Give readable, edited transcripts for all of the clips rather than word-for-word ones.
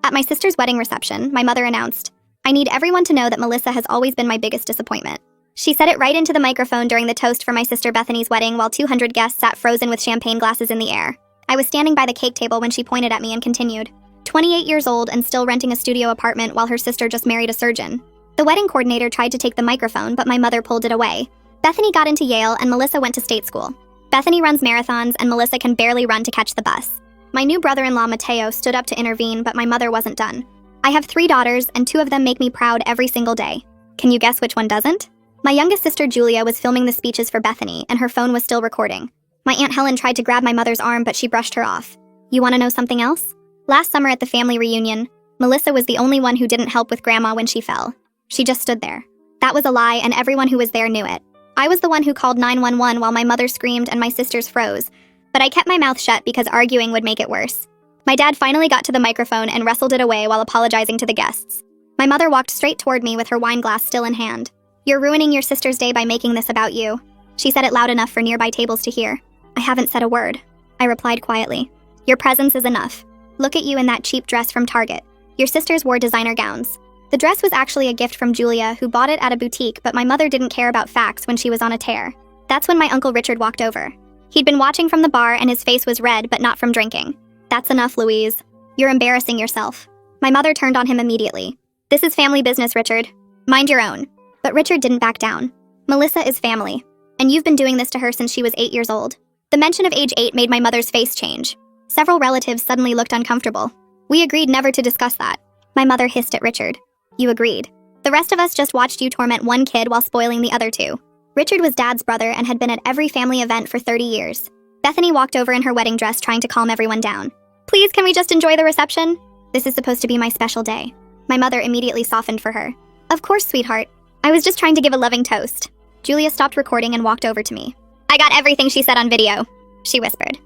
At my sister's wedding reception, my mother announced, "I need everyone to know that Melissa has always been my biggest disappointment." She said it right into the microphone during the toast for my sister Bethany's wedding while 200 guests sat frozen with champagne glasses in the air. I was standing by the cake table when she pointed at me and continued, 28 years old and still renting a studio apartment while her sister just married a surgeon. The wedding coordinator tried to take the microphone, but my mother pulled it away. Bethany got into Yale and Melissa went to state school. Bethany runs marathons and Melissa can barely run to catch the bus. My new brother-in-law Mateo stood up to intervene, but my mother wasn't done. I have 3 daughters and 2 of them make me proud every single day. Can you guess which one doesn't? My youngest sister Julia was filming the speeches for Bethany and her phone was still recording. My Aunt Helen tried to grab my mother's arm, but she brushed her off. You want to know something else? Last summer at the family reunion, Melissa was the only one who didn't help with Grandma when she fell. She just stood there. That was a lie and everyone who was there knew it. I was the one who called 911 while my mother screamed and my sisters froze, but I kept my mouth shut because arguing would make it worse. My dad finally got to the microphone and wrestled it away while apologizing to the guests. My mother walked straight toward me with her wine glass still in hand. "You're ruining your sister's day by making this about you." She said it loud enough for nearby tables to hear. "I haven't said a word," I replied quietly. "Your presence is enough. Look at you in that cheap dress from Target. Your sisters wore designer gowns." The dress was actually a gift from Julia, who bought it at a boutique, but my mother didn't care about facts when she was on a tear. That's when my Uncle Richard walked over. He'd been watching from the bar and his face was red, but not from drinking. "That's enough, Louise. You're embarrassing yourself." My mother turned on him immediately. "This is family business, Richard. Mind your own." But Richard didn't back down. "Melissa is family, and you've been doing this to her since she was 8 years old." The mention of age 8 made my mother's face change. Several relatives suddenly looked uncomfortable. We agreed never to discuss that. My mother hissed at Richard. "You agreed. The rest of us just watched you torment one kid while spoiling the other 2. Richard was Dad's brother and had been at every family event for 30 years. Bethany walked over in her wedding dress trying to calm everyone down. "Please, can we just enjoy the reception? This is supposed to be my special day." My mother immediately softened for her. "Of course, sweetheart. I was just trying to give a loving toast." Julia stopped recording and walked over to me. "I got everything she said on video," she whispered.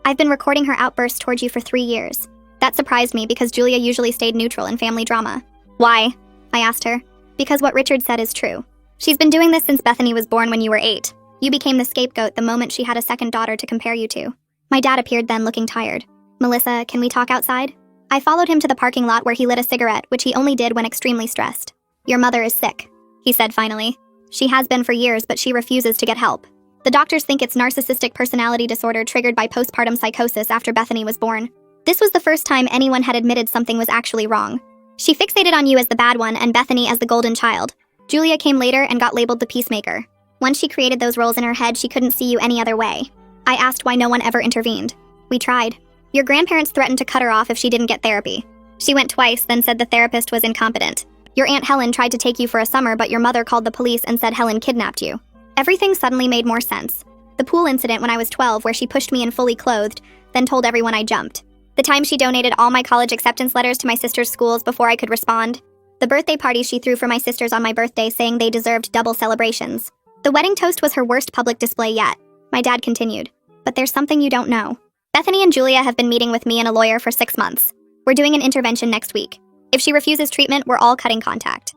"I've been recording her outbursts towards you for 3 years." That surprised me because Julia usually stayed neutral in family drama. "Why?" I asked her. "Because what Richard said is true. She's been doing this since Bethany was born when you were 8. You became the scapegoat the moment she had a second daughter to compare you to." My dad appeared then, looking tired. "Melissa, can we talk outside?" I followed him to the parking lot where he lit a cigarette, which he only did when extremely stressed. "Your mother is sick," he said finally. "She has been for years, but she refuses to get help. The doctors think it's narcissistic personality disorder triggered by postpartum psychosis after Bethany was born. This was the first time anyone had admitted something was actually wrong. She fixated on you as the bad one and Bethany as the golden child. Julia came later and got labeled the peacemaker. Once she created those roles in her head, she couldn't see you any other way." I asked why no one ever intervened. "We tried. Your grandparents threatened to cut her off if she didn't get therapy. She went twice, then said the therapist was incompetent. Your Aunt Helen tried to take you for a summer, but your mother called the police and said Helen kidnapped you." Everything suddenly made more sense. The pool incident when I was 12 where she pushed me in fully clothed, then told everyone I jumped. The time she donated all my college acceptance letters to my sister's schools before I could respond. The birthday party she threw for my sisters on my birthday saying they deserved double celebrations. The wedding toast was her worst public display yet. My dad continued. "But there's something you don't know. Bethany and Julia have been meeting with me and a lawyer for 6 months. We're doing an intervention next week. If she refuses treatment, we're all cutting contact."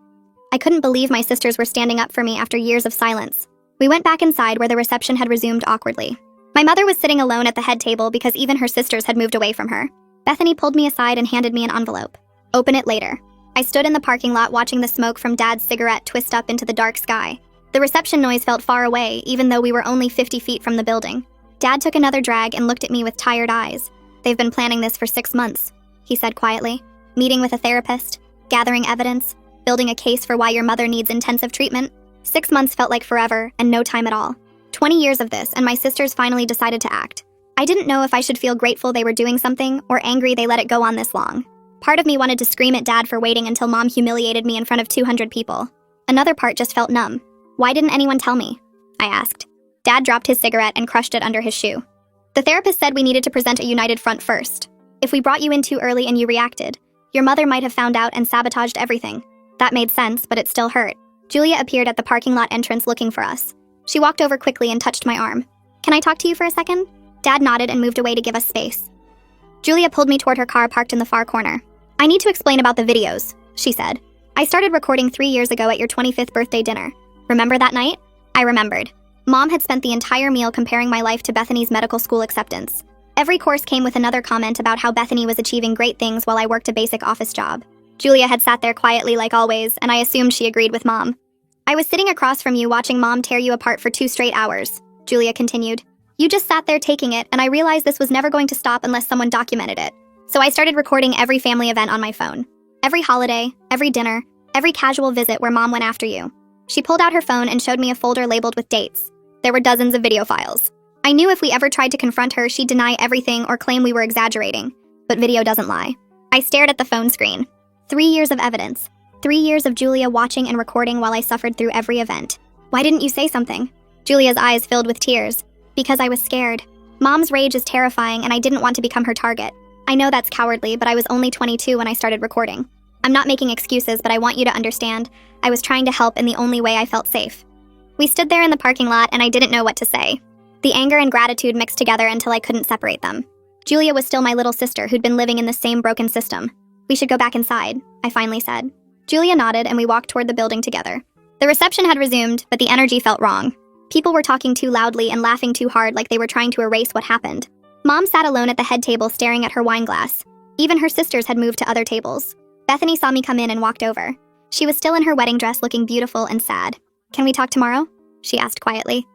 I couldn't believe my sisters were standing up for me after years of silence. We went back inside where the reception had resumed awkwardly. My mother was sitting alone at the head table because even her sisters had moved away from her. Bethany pulled me aside and handed me an envelope. "Open it later." I stood in the parking lot watching the smoke from Dad's cigarette twist up into the dark sky. The reception noise felt far away, even though we were only 50 feet from the building. Dad took another drag and looked at me with tired eyes. "They've been planning this for 6 months, he said quietly. "Meeting with a therapist, gathering evidence, building a case for why your mother needs intensive treatment. 6 months felt like forever and no time at all. 20 years of this, and my sisters finally decided to act. I didn't know if I should feel grateful they were doing something or angry they let it go on this long. Part of me wanted to scream at Dad for waiting until Mom humiliated me in front of 200 people. Another part just felt numb. Why didn't anyone tell me? I asked. Dad dropped his cigarette and crushed it under his shoe. The therapist said we needed to present a united front first. If we brought you in too early and you reacted, your mother might have found out and sabotaged everything. That made sense, but it still hurt. Julia appeared at the parking lot entrance looking for us. She walked over quickly and touched my arm. Can I talk to you for a second? Dad nodded and moved away to give us space. Julia pulled me toward her car parked in the far corner. I need to explain about the videos, she said. I started recording 3 years ago at your 25th birthday dinner. Remember that night? I remembered. Mom had spent the entire meal comparing my life to Bethany's medical school acceptance. Every course came with another comment about how Bethany was achieving great things while I worked a basic office job. Julia had sat there quietly like always, and I assumed she agreed with Mom. I was sitting across from you watching Mom tear you apart for 2 straight hours, Julia continued. You just sat there taking it, and I realized this was never going to stop unless someone documented it. So I started recording every family event on my phone. Every holiday, every dinner, every casual visit where Mom went after you. She pulled out her phone and showed me a folder labeled with dates. There were dozens of video files. I knew if we ever tried to confront her, she'd deny everything or claim we were exaggerating. But video doesn't lie. I stared at the phone screen. 3 years of evidence. 3 years of Julia watching and recording while I suffered through every event. Why didn't you say something? Julia's eyes filled with tears. Because I was scared. Mom's rage is terrifying and I didn't want to become her target. I know that's cowardly, but I was only 22 when I started recording. I'm not making excuses, but I want you to understand. I was trying to help in the only way I felt safe. We stood there in the parking lot and I didn't know what to say. The anger and gratitude mixed together until I couldn't separate them. Julia was still my little sister who'd been living in the same broken system. We should go back inside, I finally said. Julia nodded and we walked toward the building together. The reception had resumed, but the energy felt wrong. People were talking too loudly and laughing too hard like they were trying to erase what happened. Mom sat alone at the head table staring at her wine glass. Even her sisters had moved to other tables. Bethany saw me come in and walked over. She was still in her wedding dress looking beautiful and sad. Can we talk tomorrow? She asked quietly.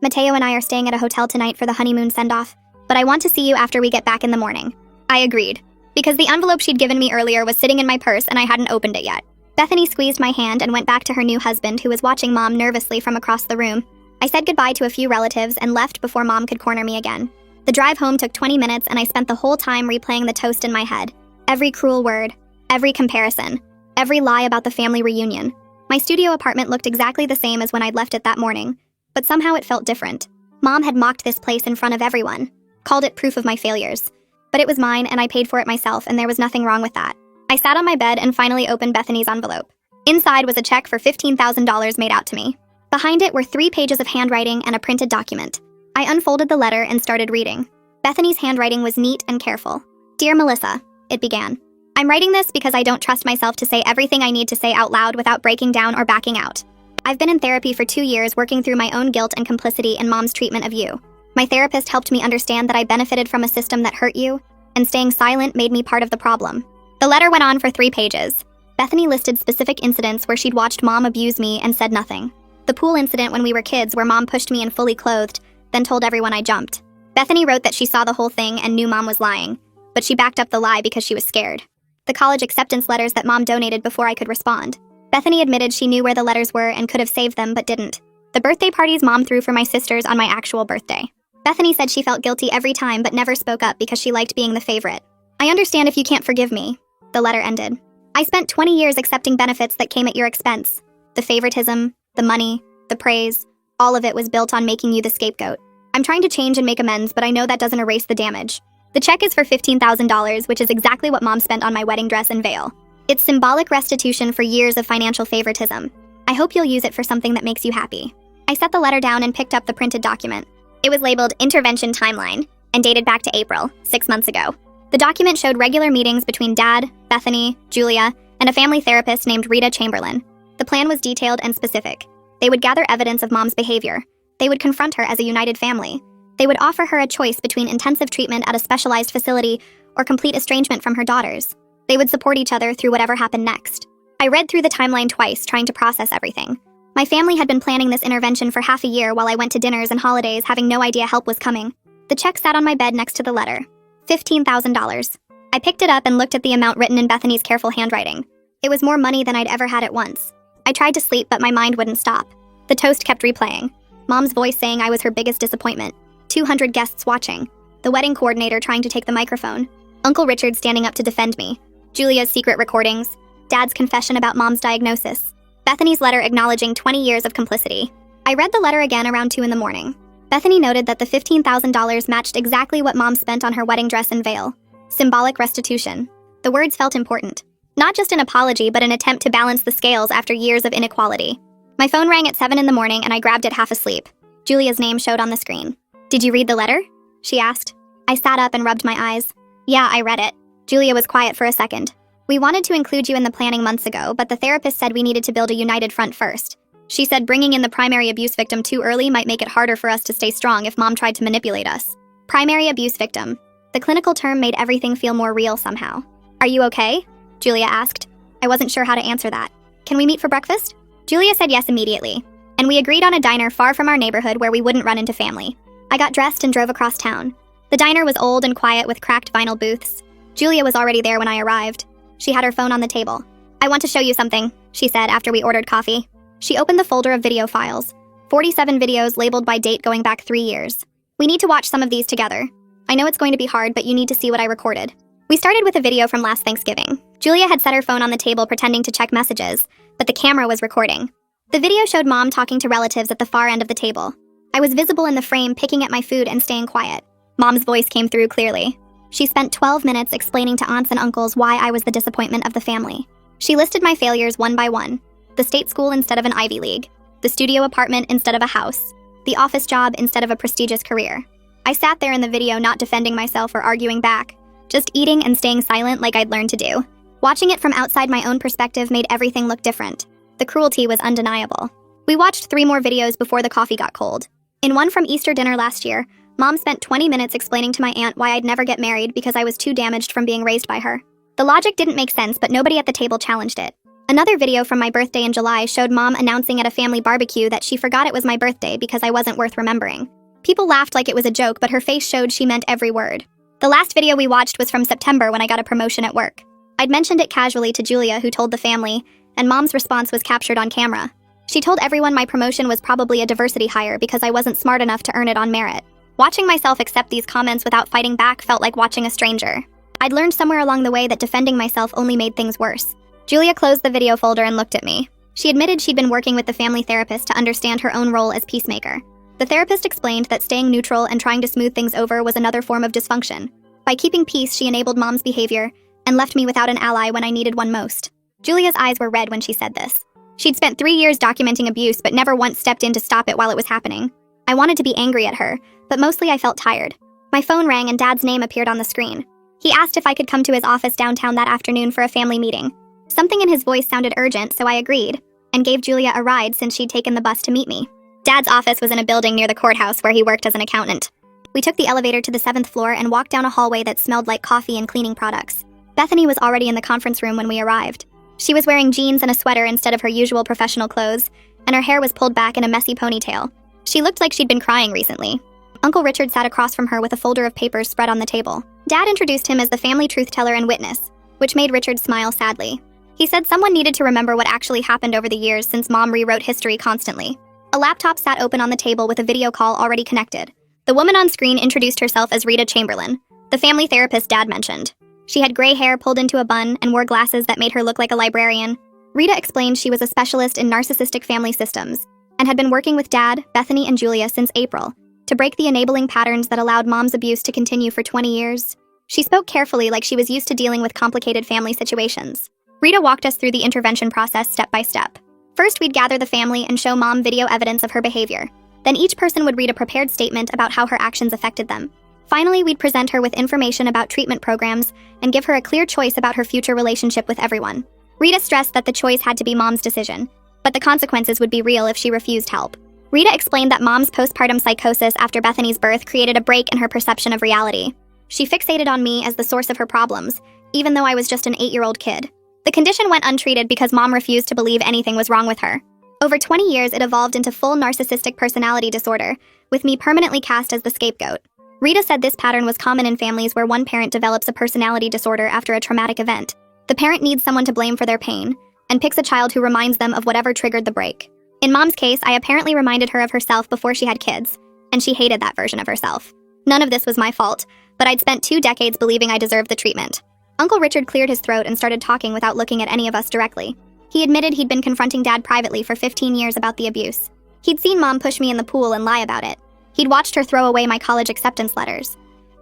Mateo and I are staying at a hotel tonight for the honeymoon send-off, but I want to see you after we get back in the morning. I agreed, because the envelope she'd given me earlier was sitting in my purse and I hadn't opened it yet. Bethany squeezed my hand and went back to her new husband who was watching Mom nervously from across the room. I said goodbye to a few relatives and left before Mom could corner me again. The drive home took 20 minutes and I spent the whole time replaying the toast in my head. Every cruel word, every comparison, every lie about the family reunion. My studio apartment looked exactly the same as when I'd left it that morning, but somehow it felt different. Mom had mocked this place in front of everyone, called it proof of my failures. But it was mine and I paid for it myself and there was nothing wrong with that. I sat on my bed and finally opened Bethany's envelope. Inside was a check for $15,000 made out to me. Behind it were 3 pages of handwriting and a printed document. I unfolded the letter and started reading. Bethany's handwriting was neat and careful. Dear Melissa, it began. I'm writing this because I don't trust myself to say everything I need to say out loud without breaking down or backing out. I've been in therapy for 2 years working through my own guilt and complicity in Mom's treatment of you. My therapist helped me understand that I benefited from a system that hurt you, and staying silent made me part of the problem. The letter went on for 3 pages. Bethany listed specific incidents where she'd watched Mom abuse me and said nothing. The pool incident when we were kids where Mom pushed me in fully clothed, then told everyone I jumped. Bethany wrote that she saw the whole thing and knew Mom was lying, but she backed up the lie because she was scared. The college acceptance letters that Mom donated before I could respond. Bethany admitted she knew where the letters were and could have saved them but didn't. The birthday parties Mom threw for my sisters on my actual birthday. Bethany said she felt guilty every time but never spoke up because she liked being the favorite. I understand if you can't forgive me, the letter ended. I spent 20 years accepting benefits that came at your expense. The favoritism, the money, the praise, all of it was built on making you the scapegoat. I'm trying to change and make amends, but I know that doesn't erase the damage. The check is for $15,000, which is exactly what Mom spent on my wedding dress and veil. It's symbolic restitution for years of financial favoritism. I hope you'll use it for something that makes you happy. I set the letter down and picked up the printed document. It was labeled Intervention Timeline and dated back to April, 6 months ago. The document showed regular meetings between Dad, Bethany, Julia, and a family therapist named Rita Chamberlain. The plan was detailed and specific. They would gather evidence of Mom's behavior. They would confront her as a united family. They would offer her a choice between intensive treatment at a specialized facility or complete estrangement from her daughters. They would support each other through whatever happened next. I read through the timeline twice, trying to process everything. My family had been planning this intervention for half a year while I went to dinners and holidays, having no idea help was coming. The check sat on my bed next to the letter. $15,000. I picked it up and looked at the amount written in Bethany's careful handwriting. It was more money than I'd ever had at once. I tried to sleep, but my mind wouldn't stop. The toast kept replaying. Mom's voice saying I was her biggest disappointment. 200 guests watching. The wedding coordinator trying to take the microphone. Uncle Richard standing up to defend me. Julia's secret recordings. Dad's confession about Mom's diagnosis. Bethany's letter acknowledging 20 years of complicity. I read the letter again around 2 a.m. Bethany noted that the $15,000 matched exactly what Mom spent on her wedding dress and veil. Symbolic restitution. The words felt important. Not just an apology, but an attempt to balance the scales after years of inequality. My phone rang at 7 a.m. and I grabbed it half asleep. Julia's name showed on the screen. Did you read the letter? She asked. I sat up and rubbed my eyes. Yeah, I read it. Julia was quiet for a second. We wanted to include you in the planning months ago, but the therapist said we needed to build a united front first. She said bringing in the primary abuse victim too early might make it harder for us to stay strong if Mom tried to manipulate us. Primary abuse victim. The clinical term made everything feel more real somehow. "Are you okay?" Julia asked. I wasn't sure how to answer that. "Can we meet for breakfast?" Julia said yes immediately, and we agreed on a diner far from our neighborhood where we wouldn't run into family. I got dressed and drove across town. The diner was old and quiet with cracked vinyl booths. Julia was already there when I arrived. She had her phone on the table. "I want to show you something," she said after we ordered coffee. She opened the folder of video files. 47 videos labeled by date going back 3 years. "We need to watch some of these together. I know it's going to be hard, but you need to see what I recorded." We started with a video from last Thanksgiving. Julia had set her phone on the table pretending to check messages, but the camera was recording. The video showed Mom talking to relatives at the far end of the table. I was visible in the frame, picking at my food and staying quiet. Mom's voice came through clearly. She spent 12 minutes explaining to aunts and uncles why I was the disappointment of the family. She listed my failures one by one. The state school instead of an Ivy League. The studio apartment instead of a house. The office job instead of a prestigious career. I sat there in the video not defending myself or arguing back, just eating and staying silent like I'd learned to do. Watching it from outside my own perspective made everything look different. The cruelty was undeniable. We watched 3 more videos before the coffee got cold. In one from Easter dinner last year, Mom spent 20 minutes explaining to my aunt why I'd never get married because I was too damaged from being raised by her. The logic didn't make sense, but nobody at the table challenged it. Another video from my birthday in July showed Mom announcing at a family barbecue that she forgot it was my birthday because I wasn't worth remembering. People laughed like it was a joke, but her face showed she meant every word. The last video we watched was from September when I got a promotion at work. I'd mentioned it casually to Julia, who told the family, and Mom's response was captured on camera. She told everyone my promotion was probably a diversity hire because I wasn't smart enough to earn it on merit. Watching myself accept these comments without fighting back felt like watching a stranger. I'd learned somewhere along the way that defending myself only made things worse. Julia closed the video folder and looked at me. She admitted she'd been working with the family therapist to understand her own role as peacemaker. The therapist explained that staying neutral and trying to smooth things over was another form of dysfunction. By keeping peace, she enabled Mom's behavior and left me without an ally when I needed one most. Julia's eyes were red when she said this. She'd spent 3 years documenting abuse but never once stepped in to stop it while it was happening. I wanted to be angry at her, but mostly I felt tired. My phone rang and Dad's name appeared on the screen. He asked if I could come to his office downtown that afternoon for a family meeting. Something in his voice sounded urgent, so I agreed, and gave Julia a ride since she'd taken the bus to meet me. Dad's office was in a building near the courthouse where he worked as an accountant. We took the elevator to the 7th floor and walked down a hallway that smelled like coffee and cleaning products. Bethany was already in the conference room when we arrived. She was wearing jeans and a sweater instead of her usual professional clothes, and her hair was pulled back in a messy ponytail. She looked like she'd been crying recently. Uncle Richard sat across from her with a folder of papers spread on the table. Dad introduced him as the family truth teller and witness, which made Richard smile sadly. He said someone needed to remember what actually happened over the years since Mom rewrote history constantly. A laptop sat open on the table with a video call already connected. The woman on screen introduced herself as Rita Chamberlain, the family therapist Dad mentioned. She had gray hair pulled into a bun and wore glasses that made her look like a librarian. Rita explained she was a specialist in narcissistic family systems and had been working with Dad, Bethany, and Julia since April to break the enabling patterns that allowed Mom's abuse to continue for 20 years. She spoke carefully like she was used to dealing with complicated family situations. Rita walked us through the intervention process step by step. First, we'd gather the family and show Mom video evidence of her behavior. Then each person would read a prepared statement about how her actions affected them. Finally, we'd present her with information about treatment programs and give her a clear choice about her future relationship with everyone. Rita stressed that the choice had to be Mom's decision, but the consequences would be real if she refused help. Rita explained that Mom's postpartum psychosis after Bethany's birth created a break in her perception of reality. She fixated on me as the source of her problems, even though I was just an 8-year-old kid. The condition went untreated because Mom refused to believe anything was wrong with her. Over 20 years, it evolved into full narcissistic personality disorder, with me permanently cast as the scapegoat. Rita said this pattern was common in families where one parent develops a personality disorder after a traumatic event. The parent needs someone to blame for their pain, and picks a child who reminds them of whatever triggered the break. In Mom's case, I apparently reminded her of herself before she had kids, and she hated that version of herself. None of this was my fault, but I'd spent 2 decades believing I deserved the treatment. Uncle Richard cleared his throat and started talking without looking at any of us directly. He admitted he'd been confronting Dad privately for 15 years about the abuse. He'd seen Mom push me in the pool and lie about it. He'd watched her throw away my college acceptance letters.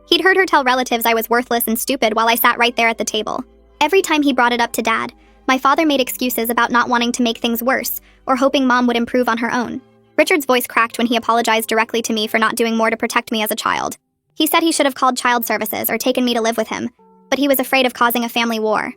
He'd heard her tell relatives I was worthless and stupid while I sat right there at the table. Every time he brought it up to Dad, my father made excuses about not wanting to make things worse or hoping Mom would improve on her own. Richard's voice cracked when he apologized directly to me for not doing more to protect me as a child. He said he should have called child services or taken me to live with him, but he was afraid of causing a family war.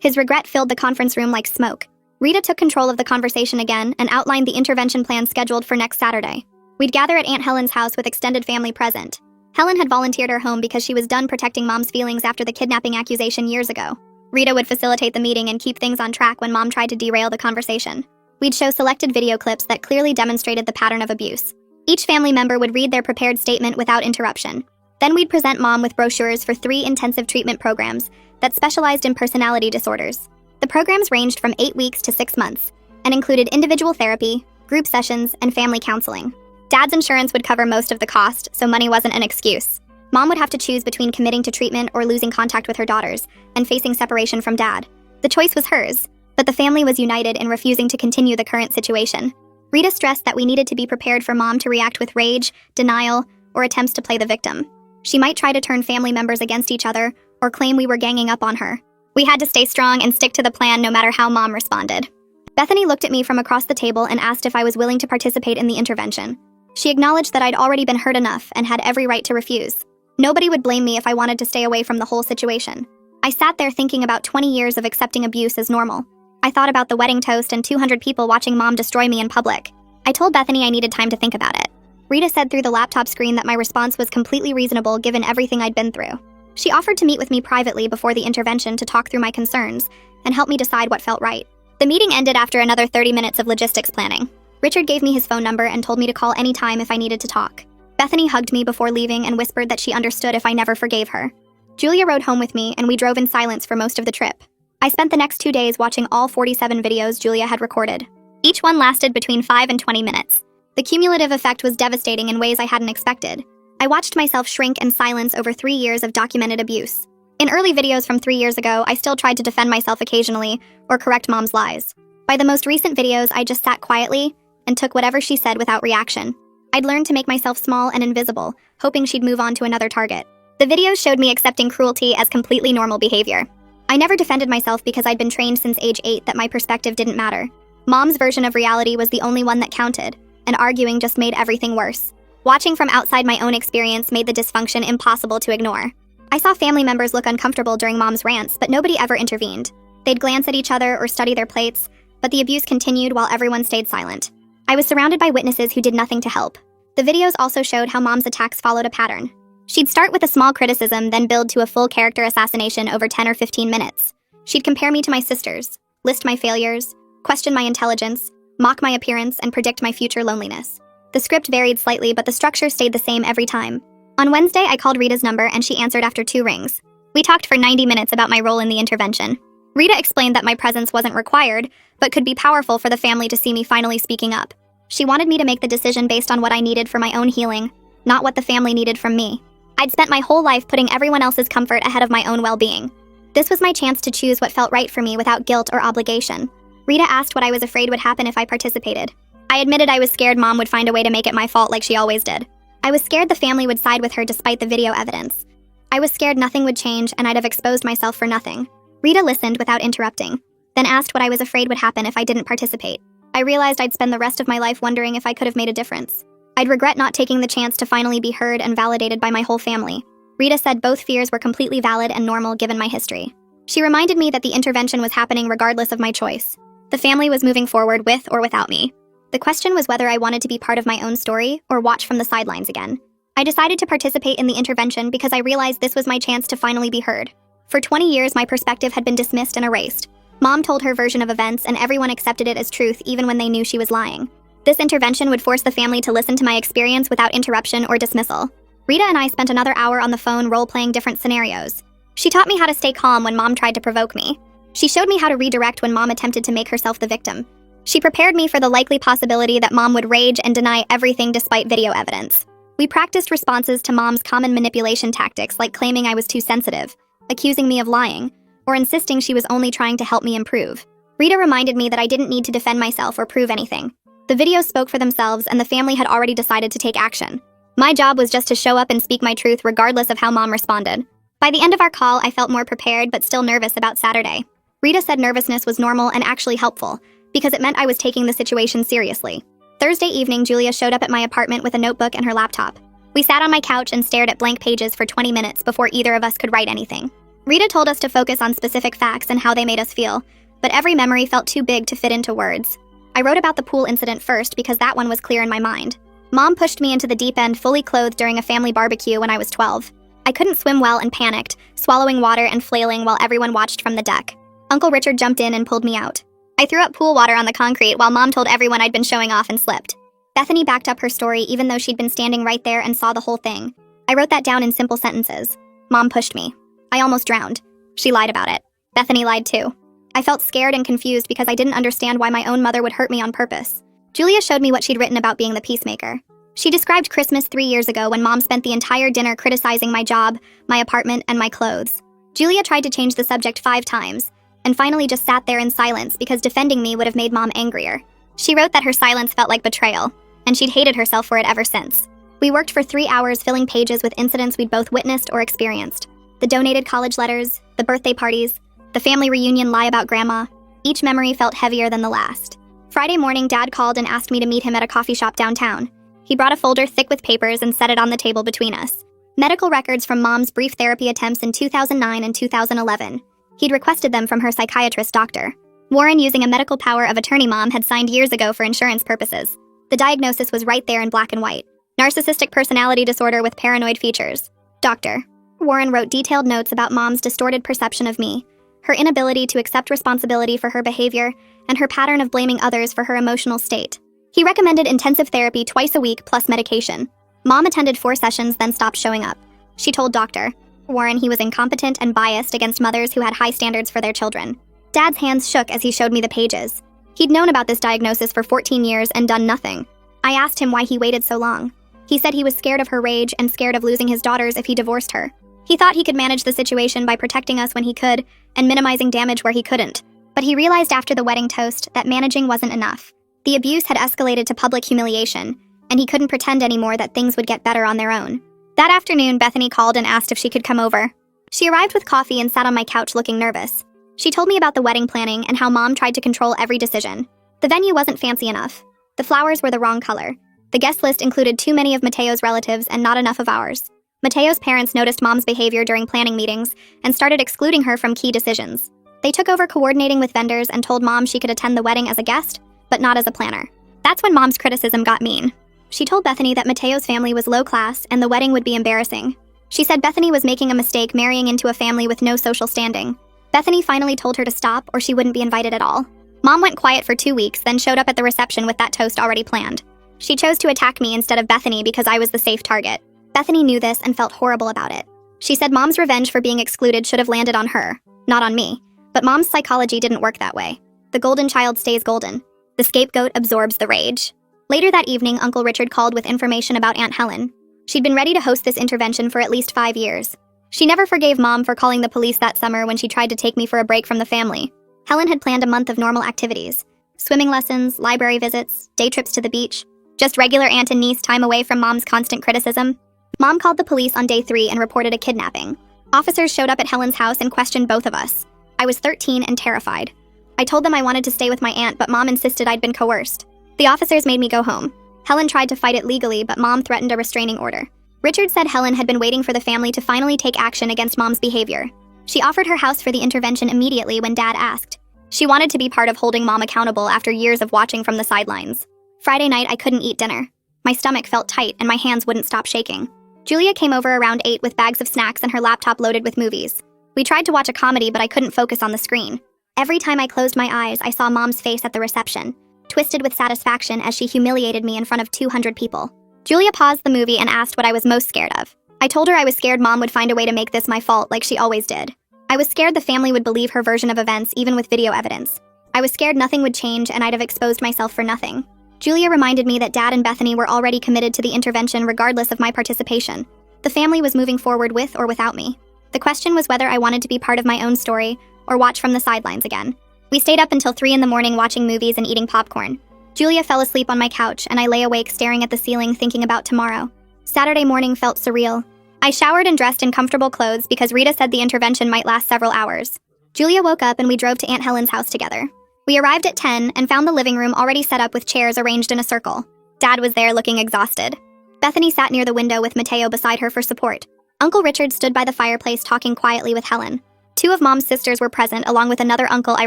His regret filled the conference room like smoke. Rita took control of the conversation again and outlined the intervention plan scheduled for next Saturday. We'd gather at Aunt Helen's house with extended family present. Helen had volunteered her home because she was done protecting Mom's feelings after the kidnapping accusation years ago. Rita would facilitate the meeting and keep things on track when Mom tried to derail the conversation. We'd show selected video clips that clearly demonstrated the pattern of abuse. Each family member would read their prepared statement without interruption. Then we'd present Mom with brochures for 3 intensive treatment programs that specialized in personality disorders. The programs ranged from 8 weeks to 6 months and included individual therapy, group sessions, and family counseling. Dad's insurance would cover most of the cost, so money wasn't an excuse. Mom would have to choose between committing to treatment or losing contact with her daughters and facing separation from Dad. The choice was hers, but the family was united in refusing to continue the current situation. Rita stressed that we needed to be prepared for Mom to react with rage, denial, or attempts to play the victim. She might try to turn family members against each other or claim we were ganging up on her. We had to stay strong and stick to the plan no matter how Mom responded. Bethany looked at me from across the table and asked if I was willing to participate in the intervention. She acknowledged that I'd already been hurt enough and had every right to refuse. Nobody would blame me if I wanted to stay away from the whole situation. I sat there thinking about 20 years of accepting abuse as normal. I thought about the wedding toast and 200 people watching Mom destroy me in public. I told Bethany I needed time to think about it. Rita said through the laptop screen that my response was completely reasonable given everything I'd been through. She offered to meet with me privately before the intervention to talk through my concerns and help me decide what felt right. The meeting ended after another 30 minutes of logistics planning. Richard gave me his phone number and told me to call any time if I needed to talk. Bethany hugged me before leaving and whispered that she understood if I never forgave her. Julia rode home with me and we drove in silence for most of the trip. I spent the next 2 days watching all 47 videos Julia had recorded. Each one lasted between 5 and 20 minutes. The cumulative effect was devastating in ways I hadn't expected. I watched myself shrink and silence over 3 years of documented abuse. In early videos from 3 years ago, I still tried to defend myself occasionally or correct Mom's lies. By the most recent videos, I just sat quietly and took whatever she said without reaction. I'd learned to make myself small and invisible, hoping she'd move on to another target. The videos showed me accepting cruelty as completely normal behavior. I never defended myself because I'd been trained since age 8 that my perspective didn't matter. Mom's version of reality was the only one that counted, and arguing just made everything worse. Watching from outside my own experience made the dysfunction impossible to ignore. I saw family members look uncomfortable during Mom's rants, but nobody ever intervened. They'd glance at each other or study their plates, but the abuse continued while everyone stayed silent. I was surrounded by witnesses who did nothing to help. The videos also showed how Mom's attacks followed a pattern. She'd start with a small criticism, then build to a full character assassination over 10 or 15 minutes. She'd compare me to my sisters, list my failures, question my intelligence, mock my appearance, and predict my future loneliness. The script varied slightly, but the structure stayed the same every time. On Wednesday, I called Rita's number and she answered after 2 rings. We talked for 90 minutes about my role in the intervention. Rita explained that my presence wasn't required, but could be powerful for the family to see me finally speaking up. She wanted me to make the decision based on what I needed for my own healing, not what the family needed from me. I'd spent my whole life putting everyone else's comfort ahead of my own well-being. This was my chance to choose what felt right for me without guilt or obligation. Rita asked what I was afraid would happen if I participated. I admitted I was scared Mom would find a way to make it my fault like she always did. I was scared the family would side with her despite the video evidence. I was scared nothing would change and I'd have exposed myself for nothing. Rita listened without interrupting, then asked what I was afraid would happen if I didn't participate. I realized I'd spend the rest of my life wondering if I could have made a difference. I'd regret not taking the chance to finally be heard and validated by my whole family. Rita said both fears were completely valid and normal given my history. She reminded me that the intervention was happening regardless of my choice. The family was moving forward with or without me. The question was whether I wanted to be part of my own story or watch from the sidelines again. I decided to participate in the intervention because I realized this was my chance to finally be heard. For 20 years, my perspective had been dismissed and erased. Mom told her version of events and everyone accepted it as truth even when they knew she was lying. This intervention would force the family to listen to my experience without interruption or dismissal. Rita and I spent another hour on the phone role-playing different scenarios. She taught me how to stay calm when Mom tried to provoke me. She showed me how to redirect when Mom attempted to make herself the victim. She prepared me for the likely possibility that Mom would rage and deny everything despite video evidence. We practiced responses to Mom's common manipulation tactics like claiming I was too sensitive, accusing me of lying, or insisting she was only trying to help me improve. Rita reminded me that I didn't need to defend myself or prove anything. The videos spoke for themselves and the family had already decided to take action. My job was just to show up and speak my truth regardless of how Mom responded. By the end of our call, I felt more prepared but still nervous about Saturday. Rita said nervousness was normal and actually helpful, because it meant I was taking the situation seriously. Thursday evening, Julia showed up at my apartment with a notebook and her laptop. We sat on my couch and stared at blank pages for 20 minutes before either of us could write anything. Rita told us to focus on specific facts and how they made us feel, but every memory felt too big to fit into words. I wrote about the pool incident first because that one was clear in my mind. Mom pushed me into the deep end fully clothed during a family barbecue when I was 12. I couldn't swim well and panicked, swallowing water and flailing while everyone watched from the deck. Uncle Richard jumped in and pulled me out. I threw up pool water on the concrete while Mom told everyone I'd been showing off and slipped. Bethany backed up her story even though she'd been standing right there and saw the whole thing. I wrote that down in simple sentences. Mom pushed me. I almost drowned. She lied about it. Bethany lied too. I felt scared and confused because I didn't understand why my own mother would hurt me on purpose. Julia showed me what she'd written about being the peacemaker. She described Christmas 3 years ago when Mom spent the entire dinner criticizing my job, my apartment, and my clothes. Julia tried to change the subject 5 times, and finally just sat there in silence because defending me would have made Mom angrier. She wrote that her silence felt like betrayal, and she'd hated herself for it ever since. We worked for 3 hours filling pages with incidents we'd both witnessed or experienced. The donated college letters, the birthday parties, the family reunion lie about grandma. Each memory felt heavier than the last. Friday morning, Dad called and asked me to meet him at a coffee shop downtown. He brought a folder thick with papers and set it on the table between us. Medical records from Mom's brief therapy attempts in 2009 and 2011. He'd requested them from her psychiatrist doctor. Warren, using a medical power of attorney Mom had signed years ago for insurance purposes. The diagnosis was right there in black and white. Narcissistic personality disorder with paranoid features. Doctor. Warren wrote detailed notes about Mom's distorted perception of me, her inability to accept responsibility for her behavior, and her pattern of blaming others for her emotional state. He recommended intensive therapy twice a week plus medication. Mom attended 4 sessions, then stopped showing up. She told Dr. Warren he was incompetent and biased against mothers who had high standards for their children. Dad's hands shook as he showed me the pages. He'd known about this diagnosis for 14 years and done nothing. I asked him why he waited so long. He said he was scared of her rage and scared of losing his daughters if he divorced her. He thought he could manage the situation by protecting us when he could and minimizing damage where he couldn't. But he realized after the wedding toast that managing wasn't enough. The abuse had escalated to public humiliation, and he couldn't pretend anymore that things would get better on their own. That afternoon, Bethany called and asked if she could come over. She arrived with coffee and sat on my couch looking nervous. She told me about the wedding planning and how Mom tried to control every decision. The venue wasn't fancy enough. The flowers were the wrong color. The guest list included too many of Mateo's relatives and not enough of ours. Mateo's parents noticed Mom's behavior during planning meetings and started excluding her from key decisions. They took over coordinating with vendors and told Mom she could attend the wedding as a guest, but not as a planner. That's when Mom's criticism got mean. She told Bethany that Mateo's family was low class and the wedding would be embarrassing. She said Bethany was making a mistake marrying into a family with no social standing. Bethany finally told her to stop or she wouldn't be invited at all. Mom went quiet for 2 weeks, then showed up at the reception with that toast already planned. She chose to attack me instead of Bethany because I was the safe target. Bethany knew this and felt horrible about it. She said Mom's revenge for being excluded should have landed on her, not on me. But Mom's psychology didn't work that way. The golden child stays golden. The scapegoat absorbs the rage. Later that evening, Uncle Richard called with information about Aunt Helen. She'd been ready to host this intervention for at least 5 years. She never forgave Mom for calling the police that summer when she tried to take me for a break from the family. Helen had planned a month of normal activities. Swimming lessons, library visits, day trips to the beach. Just regular aunt and niece time away from Mom's constant criticism. Mom called the police on day 3 and reported a kidnapping. Officers showed up at Helen's house and questioned both of us. I was 13 and terrified. I told them I wanted to stay with my aunt, but Mom insisted I'd been coerced. The officers made me go home. Helen tried to fight it legally, but Mom threatened a restraining order. Richard said Helen had been waiting for the family to finally take action against Mom's behavior. She offered her house for the intervention immediately when Dad asked. She wanted to be part of holding Mom accountable after years of watching from the sidelines. Friday night, I couldn't eat dinner. My stomach felt tight and my hands wouldn't stop shaking. Julia came over around 8 with bags of snacks and her laptop loaded with movies. We tried to watch a comedy, but I couldn't focus on the screen. Every time I closed my eyes, I saw Mom's face at the reception, twisted with satisfaction as she humiliated me in front of 200 people. Julia paused the movie and asked what I was most scared of. I told her I was scared Mom would find a way to make this my fault like she always did. I was scared the family would believe her version of events even with video evidence. I was scared nothing would change and I'd have exposed myself for nothing. Julia reminded me that Dad and Bethany were already committed to the intervention regardless of my participation. The family was moving forward with or without me. The question was whether I wanted to be part of my own story or watch from the sidelines again. We stayed up until 3 in the morning watching movies and eating popcorn. Julia fell asleep on my couch and I lay awake staring at the ceiling thinking about tomorrow. Saturday morning felt surreal. I showered and dressed in comfortable clothes because Rita said the intervention might last several hours. Julia woke up and we drove to Aunt Helen's house together. We arrived at 10 and found the living room already set up with chairs arranged in a circle. Dad was there looking exhausted. Bethany sat near the window with Mateo beside her for support. Uncle Richard stood by the fireplace talking quietly with Helen. 2 of Mom's sisters were present along with another uncle I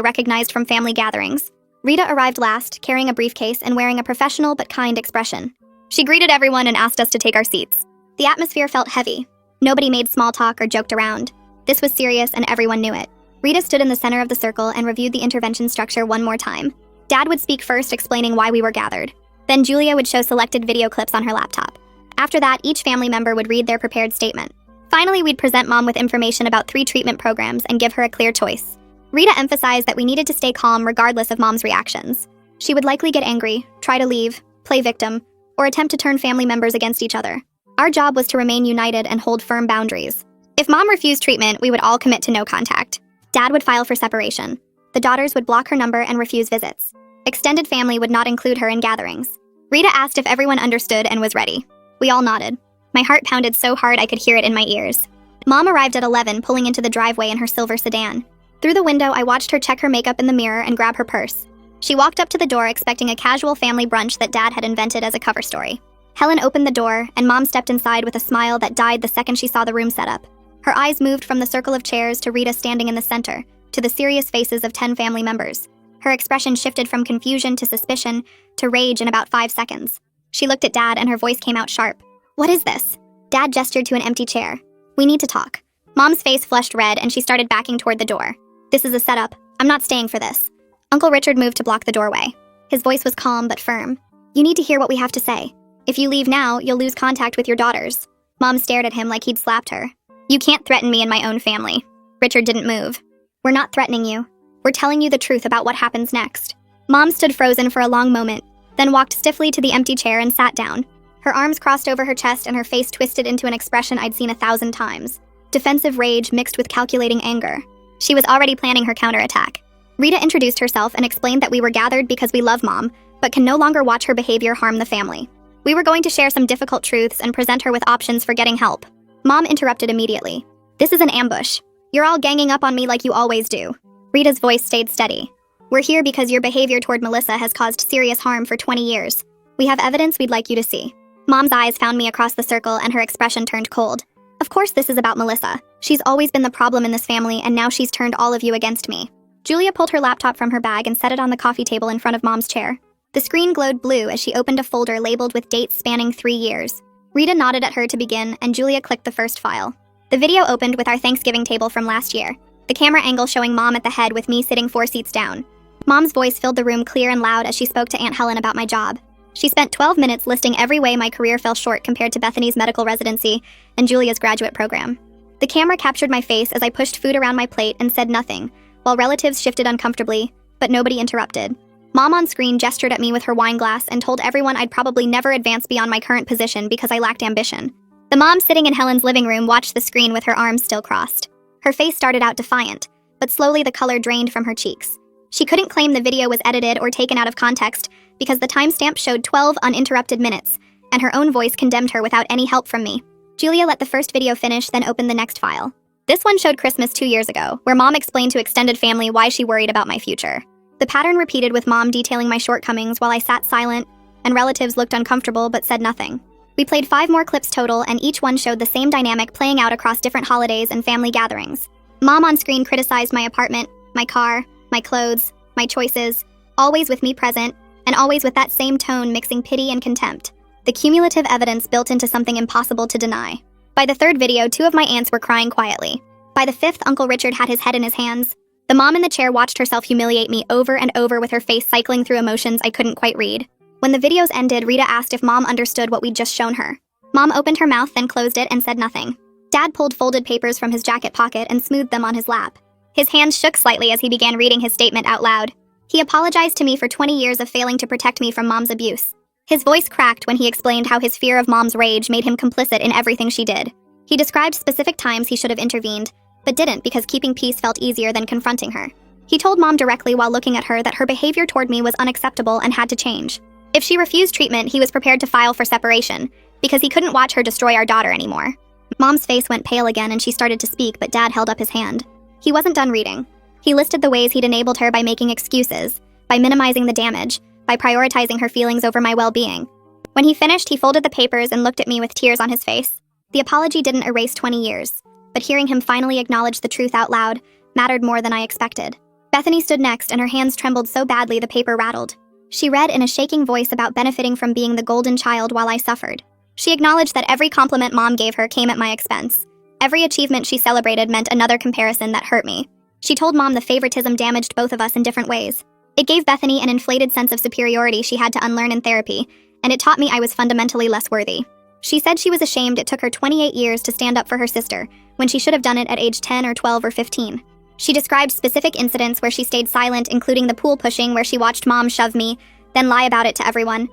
recognized from family gatherings. Rita arrived last, carrying a briefcase and wearing a professional but kind expression. She greeted everyone and asked us to take our seats. The atmosphere felt heavy. Nobody made small talk or joked around. This was serious and everyone knew it. Rita stood in the center of the circle and reviewed the intervention structure one more time. Dad would speak first, explaining why we were gathered. Then Julia would show selected video clips on her laptop. After that, each family member would read their prepared statement. Finally, we'd present Mom with information about 3 treatment programs and give her a clear choice. Rita emphasized that we needed to stay calm regardless of Mom's reactions. She would likely get angry, try to leave, play victim, or attempt to turn family members against each other. Our job was to remain united and hold firm boundaries. If Mom refused treatment, we would all commit to no contact. Dad would file for separation. The daughters would block her number and refuse visits. Extended family would not include her in gatherings. Rita asked if everyone understood and was ready. We all nodded. My heart pounded so hard I could hear it in my ears. Mom arrived at 11, pulling into the driveway in her silver sedan. Through the window, I watched her check her makeup in the mirror and grab her purse. She walked up to the door expecting a casual family brunch that Dad had invented as a cover story. Helen opened the door, and Mom stepped inside with a smile that died the second she saw the room set up. Her eyes moved from the circle of chairs to Rita standing in the center, to the serious faces of 10 family members. Her expression shifted from confusion to suspicion to rage in about 5 seconds. She looked at Dad and her voice came out sharp. "What is this?" Dad gestured to an empty chair. "We need to talk." Mom's face flushed red and she started backing toward the door. "This is a setup. I'm not staying for this." Uncle Richard moved to block the doorway. His voice was calm but firm. "You need to hear what we have to say. If you leave now, you'll lose contact with your daughters." Mom stared at him like he'd slapped her. "You can't threaten me and my own family." Richard didn't move. "We're not threatening you. We're telling you the truth about what happens next." Mom stood frozen for a long moment, then walked stiffly to the empty chair and sat down. Her arms crossed over her chest and her face twisted into an expression I'd seen 1,000 times. Defensive rage mixed with calculating anger. She was already planning her counterattack. Rita introduced herself and explained that we were gathered because we love Mom, but can no longer watch her behavior harm the family. We were going to share some difficult truths and present her with options for getting help. Mom interrupted immediately. "This is an ambush. You're all ganging up on me like you always do." Rita's voice stayed steady. "We're here because your behavior toward Melissa has caused serious harm for 20 years. We have evidence we'd like you to see." Mom's eyes found me across the circle and her expression turned cold. "Of course this is about Melissa. She's always been the problem in this family and now she's turned all of you against me." Julia pulled her laptop from her bag and set it on the coffee table in front of Mom's chair. The screen glowed blue as she opened a folder labeled with dates spanning 3 years. Rita nodded at her to begin, and Julia clicked the first file. The video opened with our Thanksgiving table from last year, the camera angle showing Mom at the head with me sitting 4 seats down. Mom's voice filled the room clear and loud as she spoke to Aunt Helen about my job. She spent 12 minutes listing every way my career fell short compared to Bethany's medical residency and Julia's graduate program. The camera captured my face as I pushed food around my plate and said nothing, while relatives shifted uncomfortably, but nobody interrupted. Mom on screen gestured at me with her wine glass and told everyone I'd probably never advance beyond my current position because I lacked ambition. The mom sitting in Helen's living room watched the screen with her arms still crossed. Her face started out defiant, but slowly the color drained from her cheeks. She couldn't claim the video was edited or taken out of context because the timestamp showed 12 uninterrupted minutes, and her own voice condemned her without any help from me. Julia let the first video finish, then opened the next file. This one showed Christmas 2 years ago, where Mom explained to extended family why she worried about my future. The pattern repeated with Mom detailing my shortcomings while I sat silent, and relatives looked uncomfortable but said nothing. We played 5 more clips total, and each one showed the same dynamic playing out across different holidays and family gatherings. Mom on screen criticized my apartment, my car, my clothes, my choices, always with me present, and always with that same tone mixing pity and contempt. The cumulative evidence built into something impossible to deny. By the 3rd video, 2 of my aunts were crying quietly. By the 5th, Uncle Richard had his head in his hands. The mom in the chair watched herself humiliate me over and over with her face cycling through emotions I couldn't quite read. When the videos ended, Rita asked if Mom understood what we'd just shown her. Mom opened her mouth, then closed it and said nothing. Dad pulled folded papers from his jacket pocket and smoothed them on his lap. His hands shook slightly as he began reading his statement out loud. He apologized to me for 20 years of failing to protect me from Mom's abuse. His voice cracked when he explained how his fear of Mom's rage made him complicit in everything she did. He described specific times he should have intervened, but didn't because keeping peace felt easier than confronting her. He told Mom directly while looking at her that her behavior toward me was unacceptable and had to change. If she refused treatment, he was prepared to file for separation, because he couldn't watch her destroy our daughter anymore. Mom's face went pale again and she started to speak, but Dad held up his hand. He wasn't done reading. He listed the ways he'd enabled her by making excuses, by minimizing the damage, by prioritizing her feelings over my well-being. When he finished, he folded the papers and looked at me with tears on his face. The apology didn't erase 20 years, but hearing him finally acknowledge the truth out loud mattered more than I expected. Bethany stood next and her hands trembled so badly the paper rattled. She read in a shaking voice about benefiting from being the golden child while I suffered. She acknowledged that every compliment Mom gave her came at my expense. Every achievement she celebrated meant another comparison that hurt me. She told Mom the favoritism damaged both of us in different ways. It gave Bethany an inflated sense of superiority she had to unlearn in therapy, and it taught me I was fundamentally less worthy. She said she was ashamed it took her 28 years to stand up for her sister, when she should have done it at age 10 or 12 or 15. She described specific incidents where she stayed silent, including the pool pushing where she watched Mom shove me, then lie about it to everyone.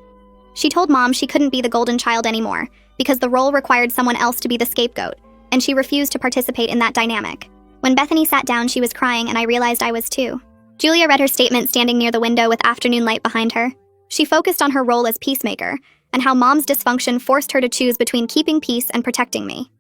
She told Mom she couldn't be the golden child anymore, because the role required someone else to be the scapegoat, and she refused to participate in that dynamic. When Bethany sat down, she was crying, and I realized I was too. Julia read her statement standing near the window with afternoon light behind her. She focused on her role as peacemaker, and how Mom's dysfunction forced her to choose between keeping peace and protecting me.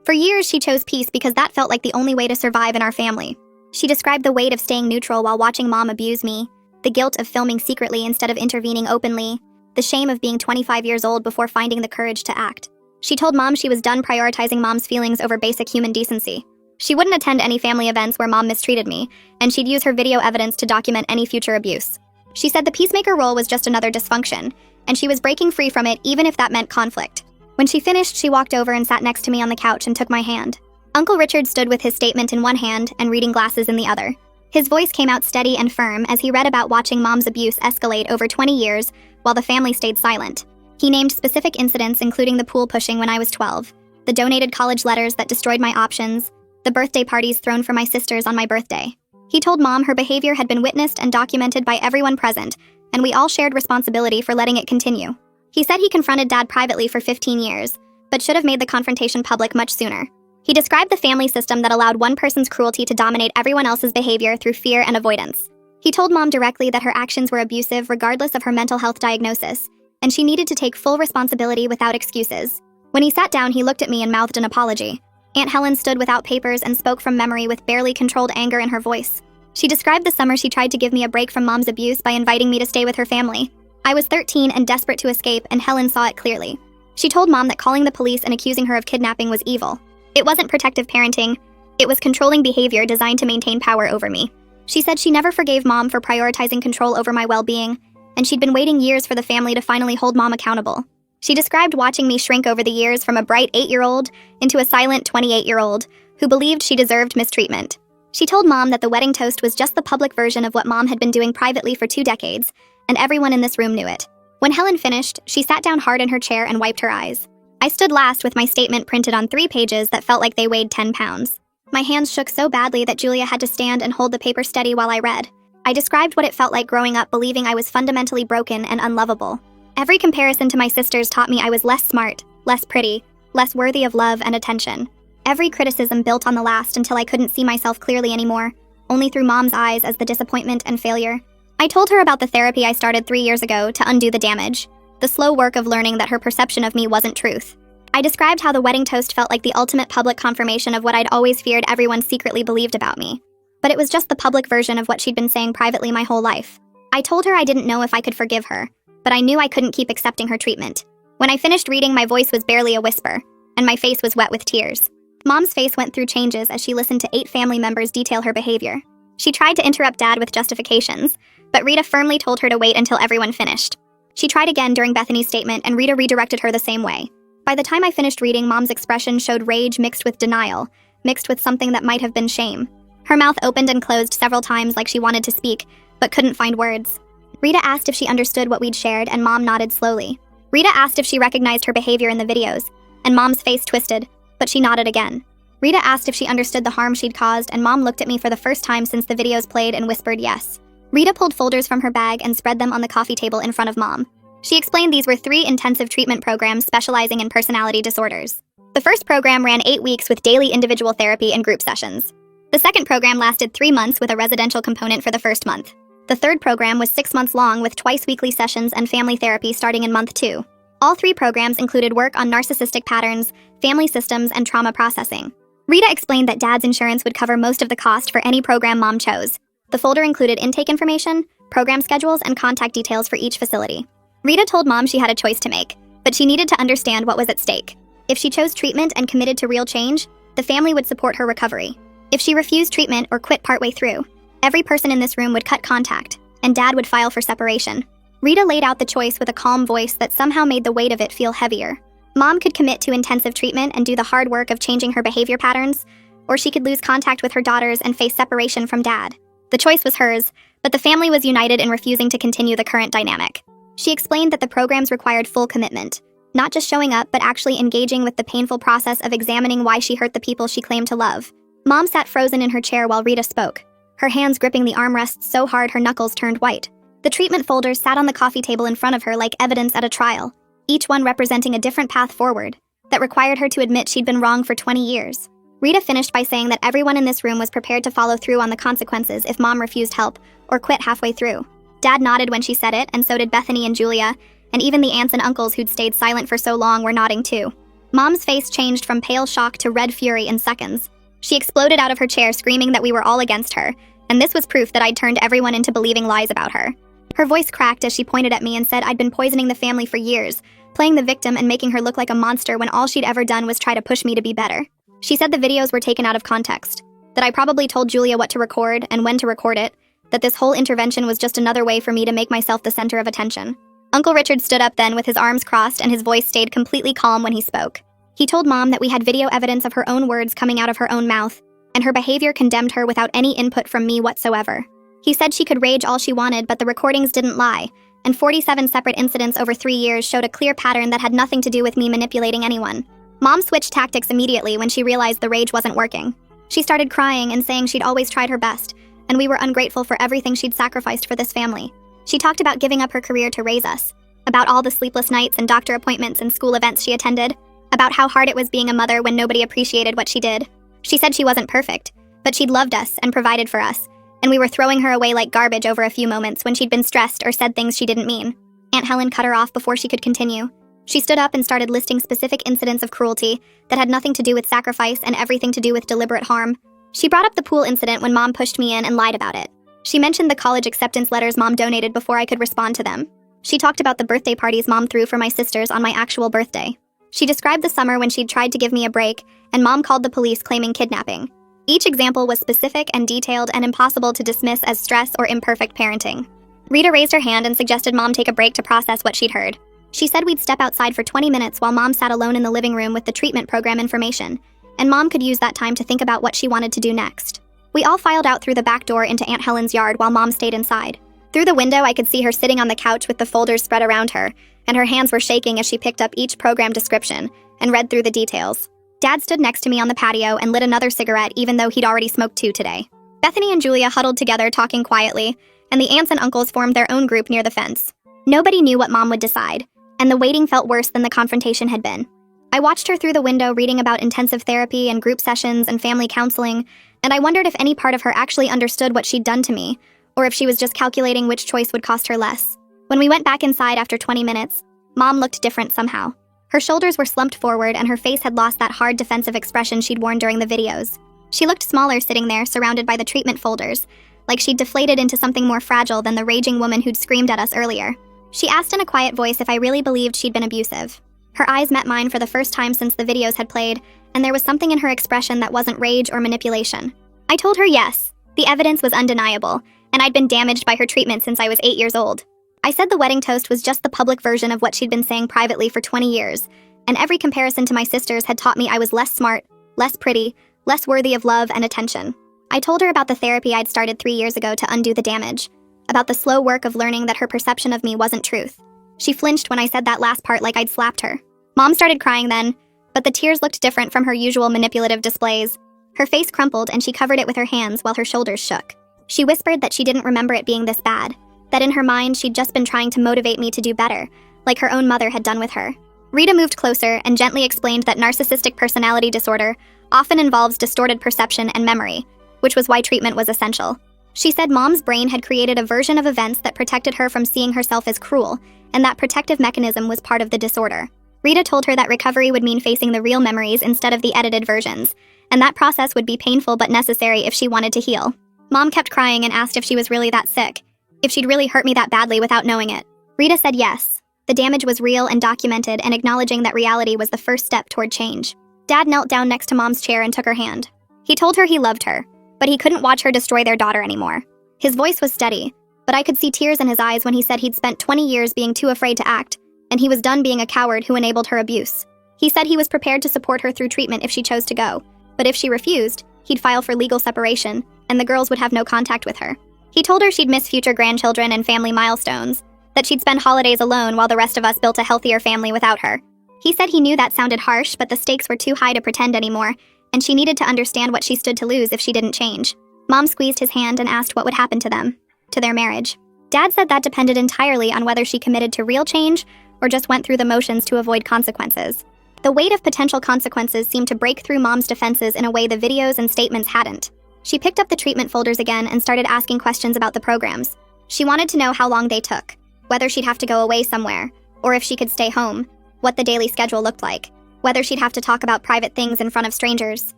For years, she chose peace because that felt like the only way to survive in our family. She described the weight of staying neutral while watching Mom abuse me, the guilt of filming secretly instead of intervening openly, the shame of being 25 years old before finding the courage to act. She told Mom she was done prioritizing Mom's feelings over basic human decency. She wouldn't attend any family events where Mom mistreated me, and she'd use her video evidence to document any future abuse. She said the peacemaker role was just another dysfunction, and she was breaking free from it even if that meant conflict. When she finished, she walked over and sat next to me on the couch and took my hand. Uncle Richard stood with his statement in one hand and reading glasses in the other. His voice came out steady and firm as he read about watching Mom's abuse escalate over 20 years while the family stayed silent. He named specific incidents, including the pool pushing when I was 12, the donated college letters that destroyed my options, the birthday parties thrown for my sisters on my birthday. He told Mom her behavior had been witnessed and documented by everyone present, and we all shared responsibility for letting it continue. He said he confronted Dad privately for 15 years, but should have made the confrontation public much sooner. He described the family system that allowed one person's cruelty to dominate everyone else's behavior through fear and avoidance. He told Mom directly that her actions were abusive regardless of her mental health diagnosis, and she needed to take full responsibility without excuses. When he sat down, he looked at me and mouthed an apology. Aunt Helen stood without papers and spoke from memory with barely controlled anger in her voice. She described the summer she tried to give me a break from Mom's abuse by inviting me to stay with her family. I was 13 and desperate to escape, and Helen saw it clearly. She told Mom that calling the police and accusing her of kidnapping was evil. It wasn't protective parenting, it was controlling behavior designed to maintain power over me. She said she never forgave Mom for prioritizing control over my well-being, and she'd been waiting years for the family to finally hold Mom accountable. She described watching me shrink over the years from a bright 8-year-old into a silent 28-year-old who believed she deserved mistreatment. She told Mom that the wedding toast was just the public version of what Mom had been doing privately for 2 decades, and everyone in this room knew it. When Helen finished, she sat down hard in her chair and wiped her eyes. I stood last with my statement printed on 3 pages that felt like they weighed 10 pounds. My hands shook so badly that Julia had to stand and hold the paper steady while I read. I described what it felt like growing up believing I was fundamentally broken and unlovable. Every comparison to my sisters taught me I was less smart, less pretty, less worthy of love and attention. Every criticism built on the last until I couldn't see myself clearly anymore, only through Mom's eyes as the disappointment and failure. I told her about the therapy I started 3 years ago to undo the damage, the slow work of learning that her perception of me wasn't truth. I described how the wedding toast felt like the ultimate public confirmation of what I'd always feared everyone secretly believed about me. But it was just the public version of what she'd been saying privately my whole life. I told her I didn't know if I could forgive her, but I knew I couldn't keep accepting her treatment. When I finished reading, my voice was barely a whisper, and my face was wet with tears. Mom's face went through changes as she listened to 8 family members detail her behavior. She tried to interrupt Dad with justifications, but Rita firmly told her to wait until everyone finished. She tried again during Bethany's statement, and Rita redirected her the same way. By the time I finished reading, Mom's expression showed rage mixed with denial, mixed with something that might have been shame. Her mouth opened and closed several times like she wanted to speak, but couldn't find words. Rita asked if she understood what we'd shared, and Mom nodded slowly. Rita asked if she recognized her behavior in the videos, and Mom's face twisted, but she nodded again. Rita asked if she understood the harm she'd caused, and Mom looked at me for the first time since the videos played and whispered yes. Rita pulled folders from her bag and spread them on the coffee table in front of Mom. She explained these were 3 intensive treatment programs specializing in personality disorders. The first program ran 8 weeks with daily individual therapy and group sessions. The second program lasted 3 months with a residential component for the first month. The third program was 6 months long with twice-weekly sessions and family therapy starting in month 2. All 3 programs included work on narcissistic patterns, family systems, and trauma processing. Rita explained that Dad's insurance would cover most of the cost for any program Mom chose. The folder included intake information, program schedules, and contact details for each facility. Rita told Mom she had a choice to make, but she needed to understand what was at stake. If she chose treatment and committed to real change, the family would support her recovery. If she refused treatment or quit partway through, every person in this room would cut contact, and Dad would file for separation. Rita laid out the choice with a calm voice that somehow made the weight of it feel heavier. Mom could commit to intensive treatment and do the hard work of changing her behavior patterns, or she could lose contact with her daughters and face separation from Dad. The choice was hers, but the family was united in refusing to continue the current dynamic. She explained that the programs required full commitment, not just showing up, but actually engaging with the painful process of examining why she hurt the people she claimed to love. Mom sat frozen in her chair while Rita spoke, her hands gripping the armrests so hard her knuckles turned white. The treatment folders sat on the coffee table in front of her like evidence at a trial, each one representing a different path forward that required her to admit she'd been wrong for 20 years. Rita finished by saying that everyone in this room was prepared to follow through on the consequences if Mom refused help or quit halfway through. Dad nodded when she said it, and so did Bethany and Julia, and even the aunts and uncles who'd stayed silent for so long were nodding too. Mom's face changed from pale shock to red fury in seconds. She exploded out of her chair screaming that we were all against her, and this was proof that I'd turned everyone into believing lies about her. Her voice cracked as she pointed at me and said I'd been poisoning the family for years, playing the victim and making her look like a monster when all she'd ever done was try to push me to be better. She said the videos were taken out of context, that I probably told Julia what to record and when to record it, that this whole intervention was just another way for me to make myself the center of attention. Uncle Richard stood up then with his arms crossed, and his voice stayed completely calm when he spoke. He told Mom that we had video evidence of her own words coming out of her own mouth, and her behavior condemned her without any input from me whatsoever. He said she could rage all she wanted, but the recordings didn't lie, and 47 separate incidents over 3 years showed a clear pattern that had nothing to do with me manipulating anyone. Mom switched tactics immediately when she realized the rage wasn't working. She started crying and saying she'd always tried her best, and we were ungrateful for everything she'd sacrificed for this family. She talked about giving up her career to raise us, about all the sleepless nights and doctor appointments and school events she attended, about how hard it was being a mother when nobody appreciated what she did. She said she wasn't perfect, but she'd loved us and provided for us, and we were throwing her away like garbage over a few moments when she'd been stressed or said things she didn't mean. Aunt Helen cut her off before she could continue. She stood up and started listing specific incidents of cruelty that had nothing to do with sacrifice and everything to do with deliberate harm. She brought up the pool incident when Mom pushed me in and lied about it. She mentioned the college acceptance letters Mom donated before I could respond to them. She talked about the birthday parties Mom threw for my sisters on my actual birthday. She described the summer when she'd tried to give me a break, and Mom called the police claiming kidnapping. Each example was specific and detailed and impossible to dismiss as stress or imperfect parenting. Rita raised her hand and suggested Mom take a break to process what she'd heard. She said we'd step outside for 20 minutes while Mom sat alone in the living room with the treatment program information, and Mom could use that time to think about what she wanted to do next. We all filed out through the back door into Aunt Helen's yard while Mom stayed inside. Through the window, I could see her sitting on the couch with the folders spread around her, and her hands were shaking as she picked up each program description and read through the details. Dad stood next to me on the patio and lit another cigarette even though he'd already smoked 2 today. Bethany and Julia huddled together talking quietly, and the aunts and uncles formed their own group near the fence. Nobody knew what Mom would decide, and the waiting felt worse than the confrontation had been. I watched her through the window reading about intensive therapy and group sessions and family counseling, and I wondered if any part of her actually understood what she'd done to me, or if she was just calculating which choice would cost her less. When we went back inside after 20 minutes, Mom looked different somehow. Her shoulders were slumped forward and her face had lost that hard defensive expression she'd worn during the videos. She looked smaller sitting there, surrounded by the treatment folders, like she'd deflated into something more fragile than the raging woman who'd screamed at us earlier. She asked in a quiet voice if I really believed she'd been abusive. Her eyes met mine for the first time since the videos had played, and there was something in her expression that wasn't rage or manipulation. I told her yes. The evidence was undeniable, and I'd been damaged by her treatment since I was 8 years old. I said the wedding toast was just the public version of what she'd been saying privately for 20 years, and every comparison to my sisters had taught me I was less smart, less pretty, less worthy of love and attention. I told her about the therapy I'd started 3 years ago to undo the damage, about the slow work of learning that her perception of me wasn't truth. She flinched when I said that last part like I'd slapped her. Mom started crying then, but the tears looked different from her usual manipulative displays. Her face crumpled and she covered it with her hands while her shoulders shook. She whispered that she didn't remember it being this bad, that in her mind she'd just been trying to motivate me to do better, like her own mother had done with her. Rita moved closer and gently explained that narcissistic personality disorder often involves distorted perception and memory, which was why treatment was essential. She said Mom's brain had created a version of events that protected her from seeing herself as cruel, and that protective mechanism was part of the disorder. Rita told her that recovery would mean facing the real memories instead of the edited versions, and that process would be painful but necessary if she wanted to heal. Mom kept crying and asked if she was really that sick, if she'd really hurt me that badly without knowing it. Rita said yes. The damage was real and documented, and acknowledging that reality was the first step toward change. Dad knelt down next to Mom's chair and took her hand. He told her he loved her, but he couldn't watch her destroy their daughter anymore. His voice was steady, but I could see tears in his eyes when he said he'd spent 20 years being too afraid to act, and he was done being a coward who enabled her abuse. He said he was prepared to support her through treatment if she chose to go, but if she refused, he'd file for legal separation, and the girls would have no contact with her. He told her she'd miss future grandchildren and family milestones, that she'd spend holidays alone while the rest of us built a healthier family without her. He said he knew that sounded harsh, but the stakes were too high to pretend anymore, and she needed to understand what she stood to lose if she didn't change. Mom squeezed his hand and asked what would happen to them, to their marriage. Dad said that depended entirely on whether she committed to real change or just went through the motions to avoid consequences. The weight of potential consequences seemed to break through Mom's defenses in a way the videos and statements hadn't. She picked up the treatment folders again and started asking questions about the programs. She wanted to know how long they took, whether she'd have to go away somewhere, or if she could stay home, what the daily schedule looked like, whether she'd have to talk about private things in front of strangers.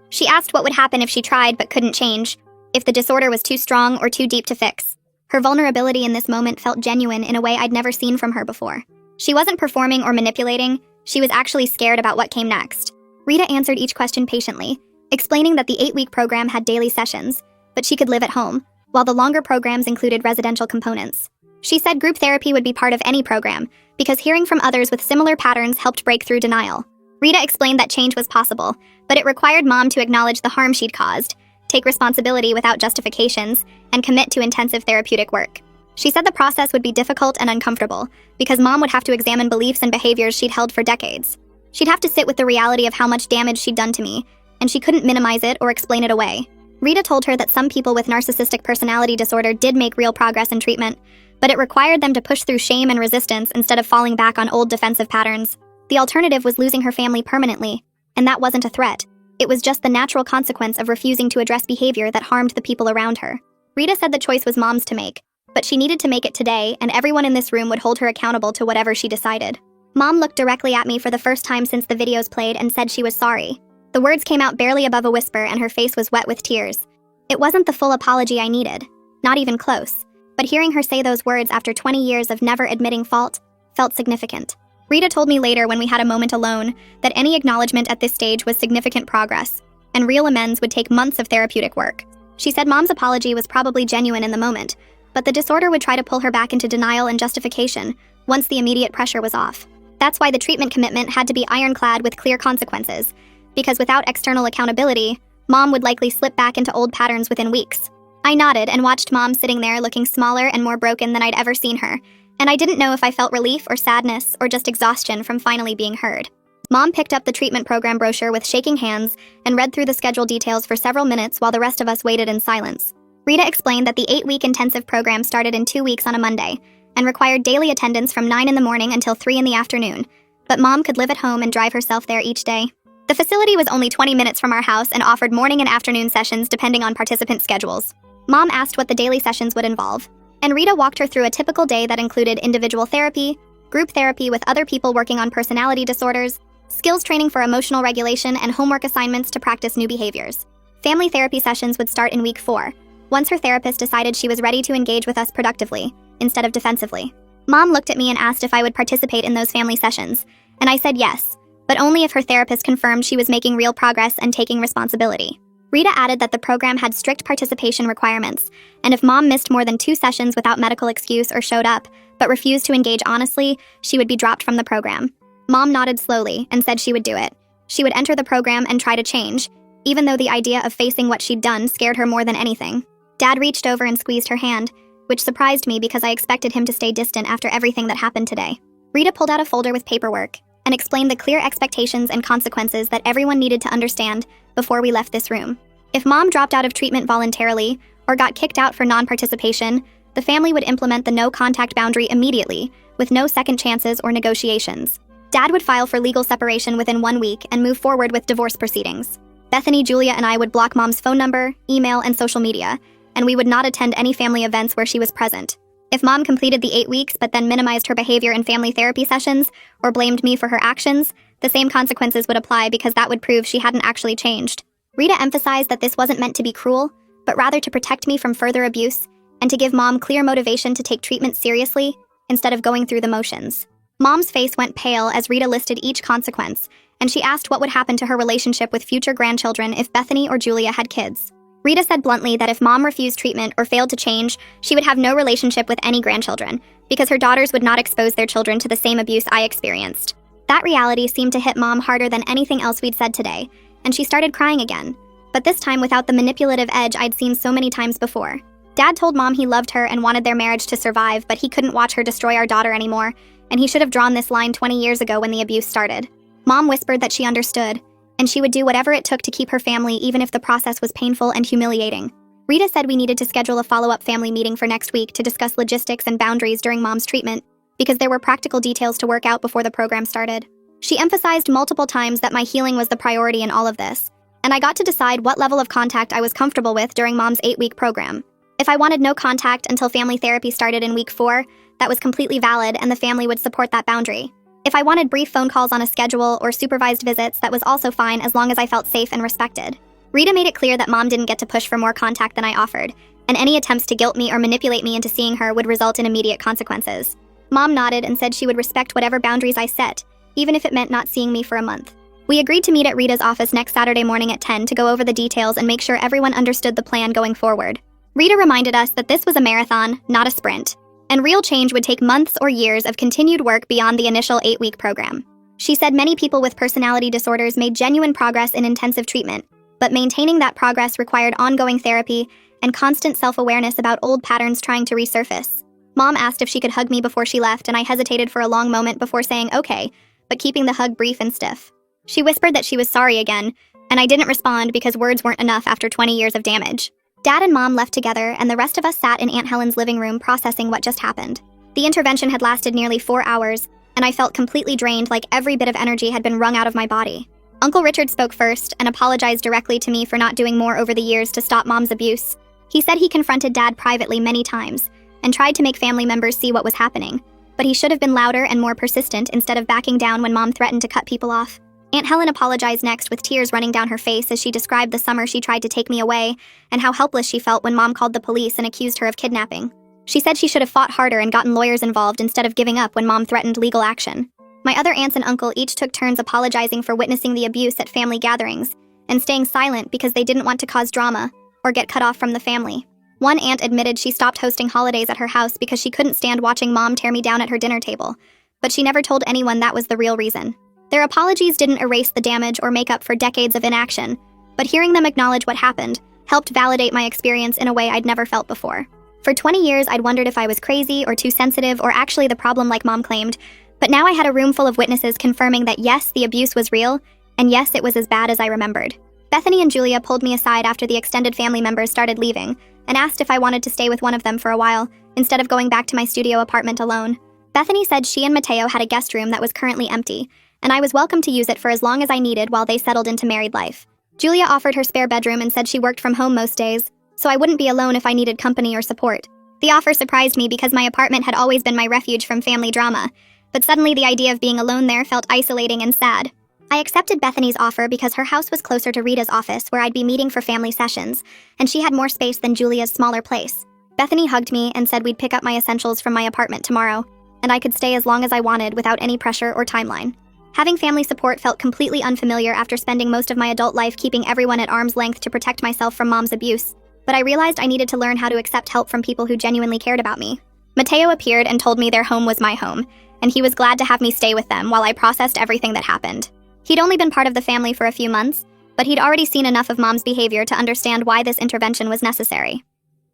She asked what would happen if she tried but couldn't change, if the disorder was too strong or too deep to fix. Her vulnerability in this moment felt genuine in a way I'd never seen from her before. She wasn't performing or manipulating, she was actually scared about what came next. Rita answered each question patiently, explaining that the 8-week program had daily sessions, but she could live at home, while the longer programs included residential components. She said group therapy would be part of any program, because hearing from others with similar patterns helped break through denial. Rita explained that change was possible, but it required Mom to acknowledge the harm she'd caused, take responsibility without justifications, and commit to intensive therapeutic work. She said the process would be difficult and uncomfortable, because Mom would have to examine beliefs and behaviors she'd held for decades. She'd have to sit with the reality of how much damage she'd done to me, and she couldn't minimize it or explain it away. Rita told her that some people with narcissistic personality disorder did make real progress in treatment, but it required them to push through shame and resistance instead of falling back on old defensive patterns. The alternative was losing her family permanently, and that wasn't a threat. It was just the natural consequence of refusing to address behavior that harmed the people around her. Rita said the choice was Mom's to make, but she needed to make it today, and everyone in this room would hold her accountable to whatever she decided. Mom looked directly at me for the first time since the videos played and said she was sorry. The words came out barely above a whisper, and her face was wet with tears. It wasn't the full apology I needed, not even close, but hearing her say those words after 20 years of never admitting fault felt significant. Rita told me later when we had a moment alone that any acknowledgement at this stage was significant progress, and real amends would take months of therapeutic work. She said Mom's apology was probably genuine in the moment, but the disorder would try to pull her back into denial and justification once the immediate pressure was off. That's why the treatment commitment had to be ironclad with clear consequences, because without external accountability, Mom would likely slip back into old patterns within weeks. I nodded and watched Mom sitting there looking smaller and more broken than I'd ever seen her, and I didn't know if I felt relief or sadness or just exhaustion from finally being heard. Mom picked up the treatment program brochure with shaking hands and read through the schedule details for several minutes while the rest of us waited in silence. Rita explained that the 8-week intensive program started in 2 weeks on a Monday and required daily attendance from 9 in the morning until 3 in the afternoon, but Mom could live at home and drive herself there each day. The facility was only 20 minutes from our house and offered morning and afternoon sessions depending on participant schedules. Mom asked what the daily sessions would involve, and Rita walked her through a typical day that included individual therapy, group therapy with other people working on personality disorders, skills training for emotional regulation, and homework assignments to practice new behaviors. Family therapy sessions would start in week 4, once her therapist decided she was ready to engage with us productively, instead of defensively. Mom looked at me and asked if I would participate in those family sessions, and I said yes, but only if her therapist confirmed she was making real progress and taking responsibility. Rita added that the program had strict participation requirements, and if Mom missed more than 2 sessions without medical excuse or showed up, but refused to engage honestly, she would be dropped from the program. Mom nodded slowly and said she would do it. She would enter the program and try to change, even though the idea of facing what she'd done scared her more than anything. Dad reached over and squeezed her hand, which surprised me because I expected him to stay distant after everything that happened today. Rita pulled out a folder with paperwork and explained the clear expectations and consequences that everyone needed to understand before we left this room. If Mom dropped out of treatment voluntarily or got kicked out for non-participation, the family would implement the no-contact boundary immediately, with no second chances or negotiations. Dad would file for legal separation within 1 week and move forward with divorce proceedings. Bethany, Julia, and I would block Mom's phone number, email, and social media, and we would not attend any family events where she was present. If Mom completed the 8 weeks but then minimized her behavior in family therapy sessions or blamed me for her actions, the same consequences would apply because that would prove she hadn't actually changed. Rita emphasized that this wasn't meant to be cruel, but rather to protect me from further abuse and to give Mom clear motivation to take treatment seriously instead of going through the motions. Mom's face went pale as Rita listed each consequence, and she asked what would happen to her relationship with future grandchildren if Bethany or Julia had kids. Rita said bluntly that if Mom refused treatment or failed to change, she would have no relationship with any grandchildren, because her daughters would not expose their children to the same abuse I experienced. That reality seemed to hit Mom harder than anything else we'd said today, and she started crying again, but this time without the manipulative edge I'd seen so many times before. Dad told Mom he loved her and wanted their marriage to survive, but he couldn't watch her destroy our daughter anymore, and he should have drawn this line 20 years ago when the abuse started. Mom whispered that she understood, and she would do whatever it took to keep her family even if the process was painful and humiliating. Rita said we needed to schedule a follow-up family meeting for next week to discuss logistics and boundaries during Mom's treatment, because there were practical details to work out before the program started. She emphasized multiple times that my healing was the priority in all of this, and I got to decide what level of contact I was comfortable with during Mom's 8-week program. If I wanted no contact until family therapy started in week 4, that was completely valid and the family would support that boundary. If I wanted brief phone calls on a schedule or supervised visits, that was also fine as long as I felt safe and respected. Rita made it clear that Mom didn't get to push for more contact than I offered, and any attempts to guilt me or manipulate me into seeing her would result in immediate consequences. Mom nodded and said she would respect whatever boundaries I set, even if it meant not seeing me for a month. We agreed to meet at Rita's office next Saturday morning at 10 to go over the details and make sure everyone understood the plan going forward. Rita reminded us that this was a marathon, not a sprint, and real change would take months or years of continued work beyond the initial 8-week program. She said many people with personality disorders made genuine progress in intensive treatment, but maintaining that progress required ongoing therapy and constant self-awareness about old patterns trying to resurface. Mom asked if she could hug me before she left, and I hesitated for a long moment before saying okay, but keeping the hug brief and stiff. She whispered that she was sorry again, and I didn't respond because words weren't enough after 20 years of damage. Dad and Mom left together, and the rest of us sat in Aunt Helen's living room processing what just happened. The intervention had lasted nearly 4 hours, and I felt completely drained, like every bit of energy had been wrung out of my body. Uncle Richard spoke first and apologized directly to me for not doing more over the years to stop Mom's abuse. He said he confronted Dad privately many times and tried to make family members see what was happening, but he should have been louder and more persistent instead of backing down when Mom threatened to cut people off. Aunt Helen apologized next with tears running down her face as she described the summer she tried to take me away and how helpless she felt when Mom called the police and accused her of kidnapping. She said she should have fought harder and gotten lawyers involved instead of giving up when Mom threatened legal action. My other aunts and uncle each took turns apologizing for witnessing the abuse at family gatherings and staying silent because they didn't want to cause drama or get cut off from the family. One aunt admitted she stopped hosting holidays at her house because she couldn't stand watching Mom tear me down at her dinner table, but she never told anyone that was the real reason. Their apologies didn't erase the damage or make up for decades of inaction, but hearing them acknowledge what happened helped validate my experience in a way I'd never felt before. For 20 years, I'd wondered if I was crazy or too sensitive or actually the problem like Mom claimed, but now I had a room full of witnesses confirming that yes, the abuse was real, and yes, it was as bad as I remembered. Bethany and Julia pulled me aside after the extended family members started leaving and asked if I wanted to stay with one of them for a while, instead of going back to my studio apartment alone. Bethany said she and Mateo had a guest room that was currently empty, and I was welcome to use it for as long as I needed while they settled into married life. Julia offered her spare bedroom and said she worked from home most days, so I wouldn't be alone if I needed company or support. The offer surprised me because my apartment had always been my refuge from family drama, but suddenly the idea of being alone there felt isolating and sad. I accepted Bethany's offer because her house was closer to Rita's office where I'd be meeting for family sessions, and she had more space than Julia's smaller place. Bethany hugged me and said we'd pick up my essentials from my apartment tomorrow, and I could stay as long as I wanted without any pressure or timeline. Having family support felt completely unfamiliar after spending most of my adult life keeping everyone at arm's length to protect myself from Mom's abuse, but I realized I needed to learn how to accept help from people who genuinely cared about me. Mateo appeared and told me their home was my home, and he was glad to have me stay with them while I processed everything that happened. He'd only been part of the family for a few months, but he'd already seen enough of Mom's behavior to understand why this intervention was necessary.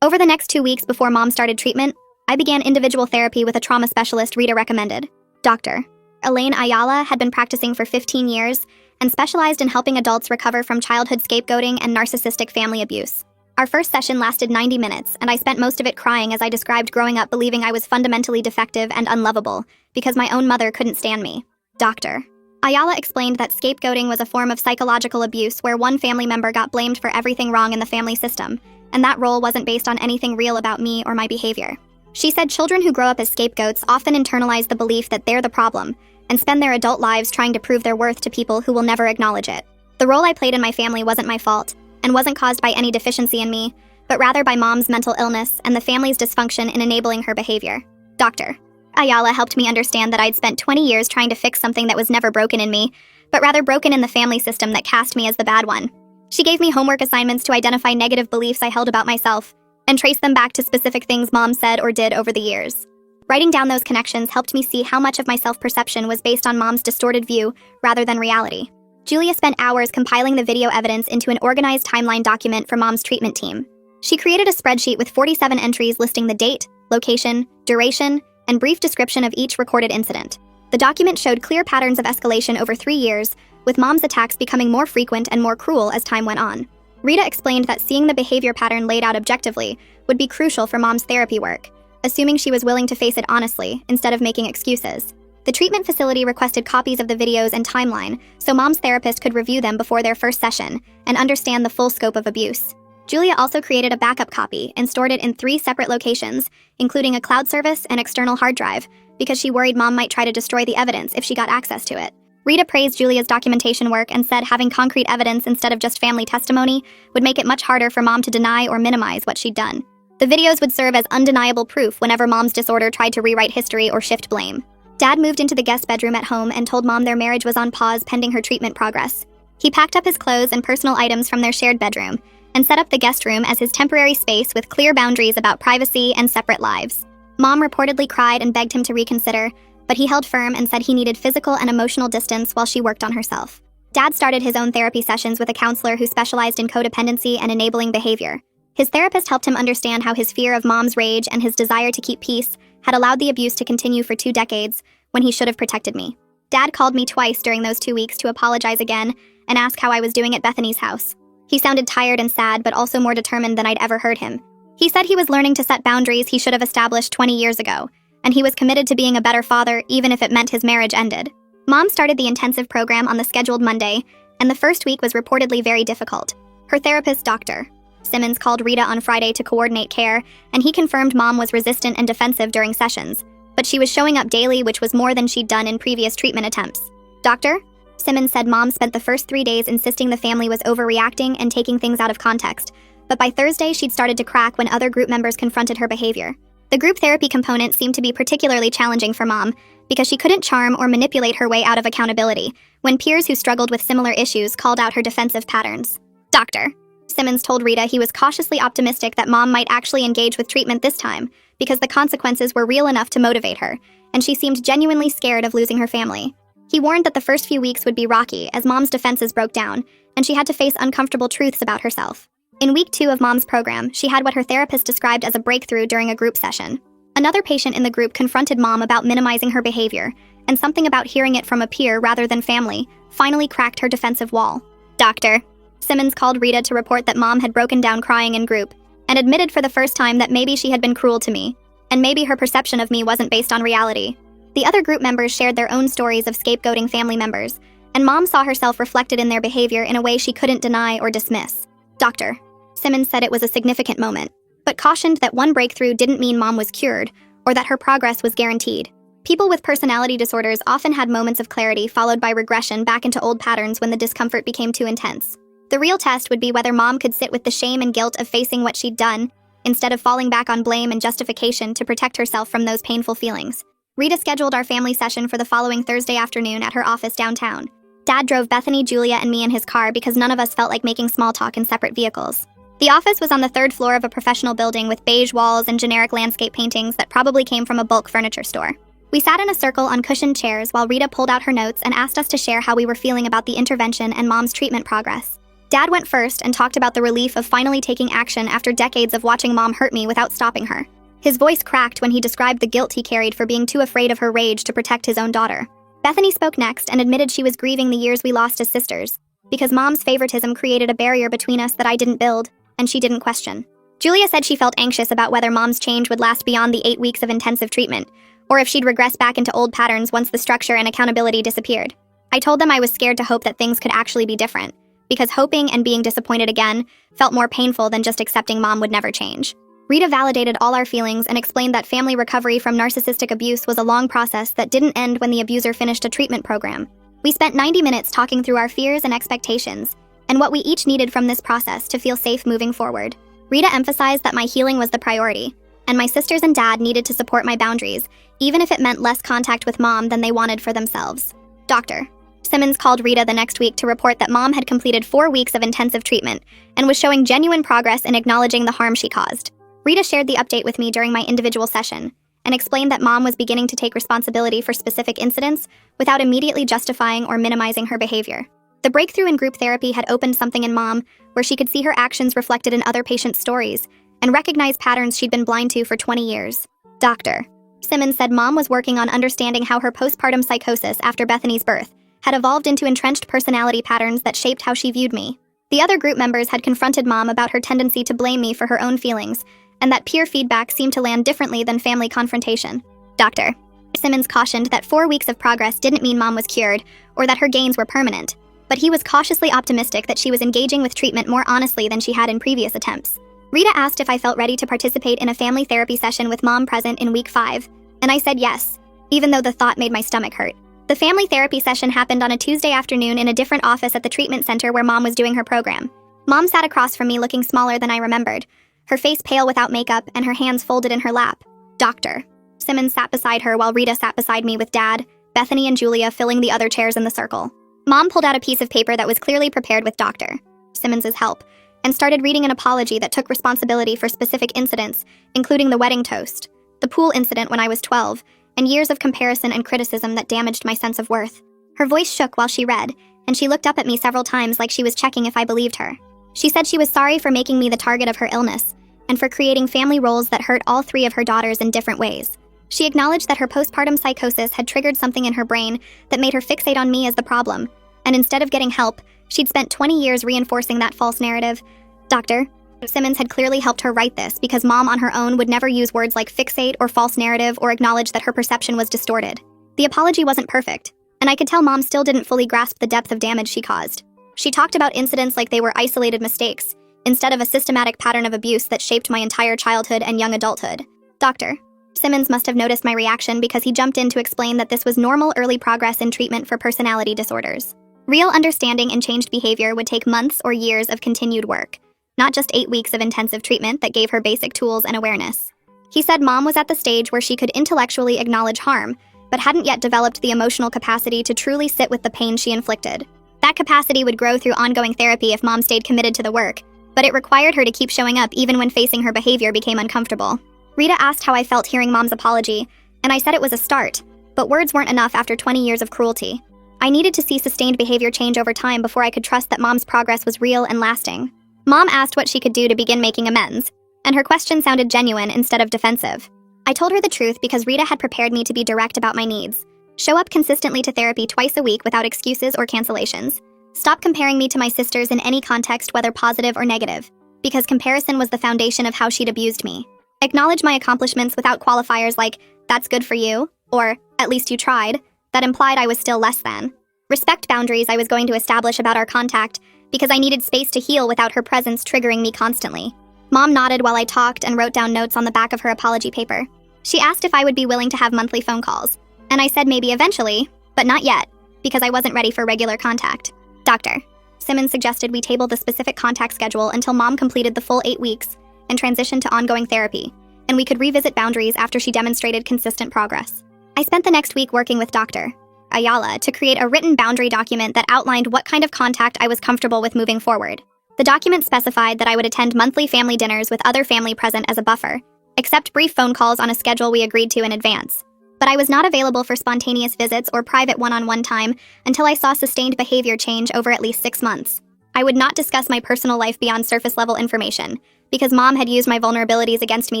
Over the next 2 weeks before Mom started treatment, I began individual therapy with a trauma specialist Rita recommended. Dr. Elaine Ayala had been practicing for 15 years and specialized in helping adults recover from childhood scapegoating and narcissistic family abuse. Our first session lasted 90 minutes, and I spent most of it crying as I described growing up believing I was fundamentally defective and unlovable because my own mother couldn't stand me. Dr. Ayala explained that scapegoating was a form of psychological abuse where one family member got blamed for everything wrong in the family system, and that role wasn't based on anything real about me or my behavior. She said children who grow up as scapegoats often internalize the belief that they're the problem and spend their adult lives trying to prove their worth to people who will never acknowledge it. The role I played in my family wasn't my fault and wasn't caused by any deficiency in me, but rather by Mom's mental illness and the family's dysfunction in enabling her behavior. Dr. Ayala helped me understand that I'd spent 20 years trying to fix something that was never broken in me, but rather broken in the family system that cast me as the bad one. She gave me homework assignments to identify negative beliefs I held about myself and trace them back to specific things Mom said or did over the years. Writing down those connections helped me see how much of my self-perception was based on Mom's distorted view rather than reality. Julia spent hours compiling the video evidence into an organized timeline document for Mom's treatment team. She created a spreadsheet with 47 entries listing the date, location, duration, and brief description of each recorded incident. The document showed clear patterns of escalation over 3 years, with Mom's attacks becoming more frequent and more cruel as time went on. Rita explained that seeing the behavior pattern laid out objectively would be crucial for Mom's therapy work, assuming she was willing to face it honestly instead of making excuses. The treatment facility requested copies of the videos and timeline so Mom's therapist could review them before their first session and understand the full scope of abuse. Julia also created a backup copy and stored it in 3 separate locations, including a cloud service and external hard drive, because she worried Mom might try to destroy the evidence if she got access to it. Rita praised Julia's documentation work and said having concrete evidence instead of just family testimony would make it much harder for Mom to deny or minimize what she'd done. The videos would serve as undeniable proof whenever Mom's disorder tried to rewrite history or shift blame. Dad moved into the guest bedroom at home and told Mom their marriage was on pause pending her treatment progress. He packed up his clothes and personal items from their shared bedroom and set up the guest room as his temporary space with clear boundaries about privacy and separate lives. Mom reportedly cried and begged him to reconsider, but he held firm and said he needed physical and emotional distance while she worked on herself. Dad started his own therapy sessions with a counselor who specialized in codependency and enabling behavior. His therapist helped him understand how his fear of Mom's rage and his desire to keep peace had allowed the abuse to continue for 2 decades when he should have protected me. Dad called me twice during those 2 weeks to apologize again and ask how I was doing at Bethany's house. He sounded tired and sad, but also more determined than I'd ever heard him. He said he was learning to set boundaries he should have established 20 years ago, and he was committed to being a better father even if it meant his marriage ended. Mom started the intensive program on the scheduled Monday, and the first week was reportedly very difficult. Her therapist, Dr. Simmons, called Rita on Friday to coordinate care, and he confirmed Mom was resistant and defensive during sessions, but she was showing up daily, which was more than she'd done in previous treatment attempts. Dr. Simmons said Mom spent the first 3 days insisting the family was overreacting and taking things out of context, but by Thursday she'd started to crack when other group members confronted her behavior. The group therapy component seemed to be particularly challenging for Mom because she couldn't charm or manipulate her way out of accountability when peers who struggled with similar issues called out her defensive patterns. Dr. Simmons told Rita he was cautiously optimistic that Mom might actually engage with treatment this time because the consequences were real enough to motivate her, and she seemed genuinely scared of losing her family. He warned that the first few weeks would be rocky as Mom's defenses broke down, and she had to face uncomfortable truths about herself. In week 2 of Mom's program, she had what her therapist described as a breakthrough during a group session. Another patient in the group confronted Mom about minimizing her behavior, and something about hearing it from a peer rather than family finally cracked her defensive wall. Dr. Simmons called Rita to report that Mom had broken down crying in group, and admitted for the first time that maybe she had been cruel to me, and maybe her perception of me wasn't based on reality. The other group members shared their own stories of scapegoating family members, and Mom saw herself reflected in their behavior in a way she couldn't deny or dismiss. Dr. Simmons said it was a significant moment, but cautioned that one breakthrough didn't mean Mom was cured, or that her progress was guaranteed. People with personality disorders often had moments of clarity followed by regression back into old patterns when the discomfort became too intense. The real test would be whether Mom could sit with the shame and guilt of facing what she'd done, instead of falling back on blame and justification to protect herself from those painful feelings. Rita scheduled our family session for the following Thursday afternoon at her office downtown. Dad drove Bethany, Julia, and me in his car because none of us felt like making small talk in separate vehicles. The office was on the 3rd floor of a professional building with beige walls and generic landscape paintings that probably came from a bulk furniture store. We sat in a circle on cushioned chairs while Rita pulled out her notes and asked us to share how we were feeling about the intervention and Mom's treatment progress. Dad went first and talked about the relief of finally taking action after decades of watching Mom hurt me without stopping her. His voice cracked when he described the guilt he carried for being too afraid of her rage to protect his own daughter. Bethany spoke next and admitted she was grieving the years we lost as sisters, because Mom's favoritism created a barrier between us that I didn't build, and she didn't question. Julia said she felt anxious about whether Mom's change would last beyond the 8 weeks of intensive treatment, or if she'd regress back into old patterns once the structure and accountability disappeared. I told them I was scared to hope that things could actually be different, because hoping and being disappointed again felt more painful than just accepting Mom would never change. Rita validated all our feelings and explained that family recovery from narcissistic abuse was a long process that didn't end when the abuser finished a treatment program. We spent 90 minutes talking through our fears and expectations, and what we each needed from this process to feel safe moving forward. Rita emphasized that my healing was the priority, and my sisters and dad needed to support my boundaries, even if it meant less contact with Mom than they wanted for themselves. Dr. Simmons called Rita the next week to report that Mom had completed 4 weeks of intensive treatment and was showing genuine progress in acknowledging the harm she caused. Rita shared the update with me during my individual session and explained that Mom was beginning to take responsibility for specific incidents without immediately justifying or minimizing her behavior. The breakthrough in group therapy had opened something in Mom where she could see her actions reflected in other patients' stories and recognize patterns she'd been blind to for 20 years. Dr. Simmons said Mom was working on understanding how her postpartum psychosis after Bethany's birth had evolved into entrenched personality patterns that shaped how she viewed me. The other group members had confronted Mom about her tendency to blame me for her own feelings, and that peer feedback seemed to land differently than family confrontation. Dr. Simmons cautioned that 4 weeks of progress didn't mean Mom was cured or that her gains were permanent, but he was cautiously optimistic that she was engaging with treatment more honestly than she had in previous attempts. Rita asked if I felt ready to participate in a family therapy session with Mom present in week 5, and I said yes, even though the thought made my stomach hurt. The family therapy session happened on a Tuesday afternoon in a different office at the treatment center where Mom was doing her program. Mom sat across from me looking smaller than I remembered, her face pale without makeup and her hands folded in her lap. Dr. Simmons sat beside her while Rita sat beside me with Dad, Bethany, and Julia filling the other chairs in the circle. Mom pulled out a piece of paper that was clearly prepared with Dr. Simmons's help and started reading an apology that took responsibility for specific incidents, including the wedding toast, the pool incident when I was 12, and years of comparison and criticism that damaged my sense of worth. Her voice shook while she read, and she looked up at me several times like she was checking if I believed her. She said she was sorry for making me the target of her illness, and for creating family roles that hurt all 3 of her daughters in different ways. She acknowledged that her postpartum psychosis had triggered something in her brain that made her fixate on me as the problem, and instead of getting help, she'd spent 20 years reinforcing that false narrative. Dr. Simmons had clearly helped her write this because Mom on her own would never use words like fixate or false narrative or acknowledge that her perception was distorted. The apology wasn't perfect, and I could tell Mom still didn't fully grasp the depth of damage she caused. She talked about incidents like they were isolated mistakes, instead of a systematic pattern of abuse that shaped my entire childhood and young adulthood. Dr. Simmons must have noticed my reaction because he jumped in to explain that this was normal early progress in treatment for personality disorders. Real understanding and changed behavior would take months or years of continued work, not just 8 weeks of intensive treatment that gave her basic tools and awareness. He said Mom was at the stage where she could intellectually acknowledge harm, but hadn't yet developed the emotional capacity to truly sit with the pain she inflicted. That capacity would grow through ongoing therapy if Mom stayed committed to the work, but it required her to keep showing up even when facing her behavior became uncomfortable. Rita asked how I felt hearing Mom's apology, and I said it was a start, but words weren't enough after 20 years of cruelty. I needed to see sustained behavior change over time before I could trust that Mom's progress was real and lasting. Mom asked what she could do to begin making amends, and her question sounded genuine instead of defensive. I told her the truth because Rita had prepared me to be direct about my needs. Show up consistently to therapy twice a week without excuses or cancellations. Stop comparing me to my sisters in any context, whether positive or negative, because comparison was the foundation of how she'd abused me. Acknowledge my accomplishments without qualifiers like, that's good for you, or, at least you tried, that implied I was still less than. Respect boundaries I was going to establish about our contact, because I needed space to heal without her presence triggering me constantly. Mom nodded while I talked and wrote down notes on the back of her apology paper. She asked if I would be willing to have monthly phone calls, and I said maybe eventually, but not yet, because I wasn't ready for regular contact. Dr. Simmons suggested we table the specific contact schedule until Mom completed the full 8 weeks and transitioned to ongoing therapy, and we could revisit boundaries after she demonstrated consistent progress. I spent the next week working with Dr. Ayala to create a written boundary document that outlined what kind of contact I was comfortable with moving forward. The document specified that I would attend monthly family dinners with other family present as a buffer, except brief phone calls on a schedule we agreed to in advance. But I was not available for spontaneous visits or private one-on-one time until I saw sustained behavior change over at least 6 months. I would not discuss my personal life beyond surface-level information, because Mom had used my vulnerabilities against me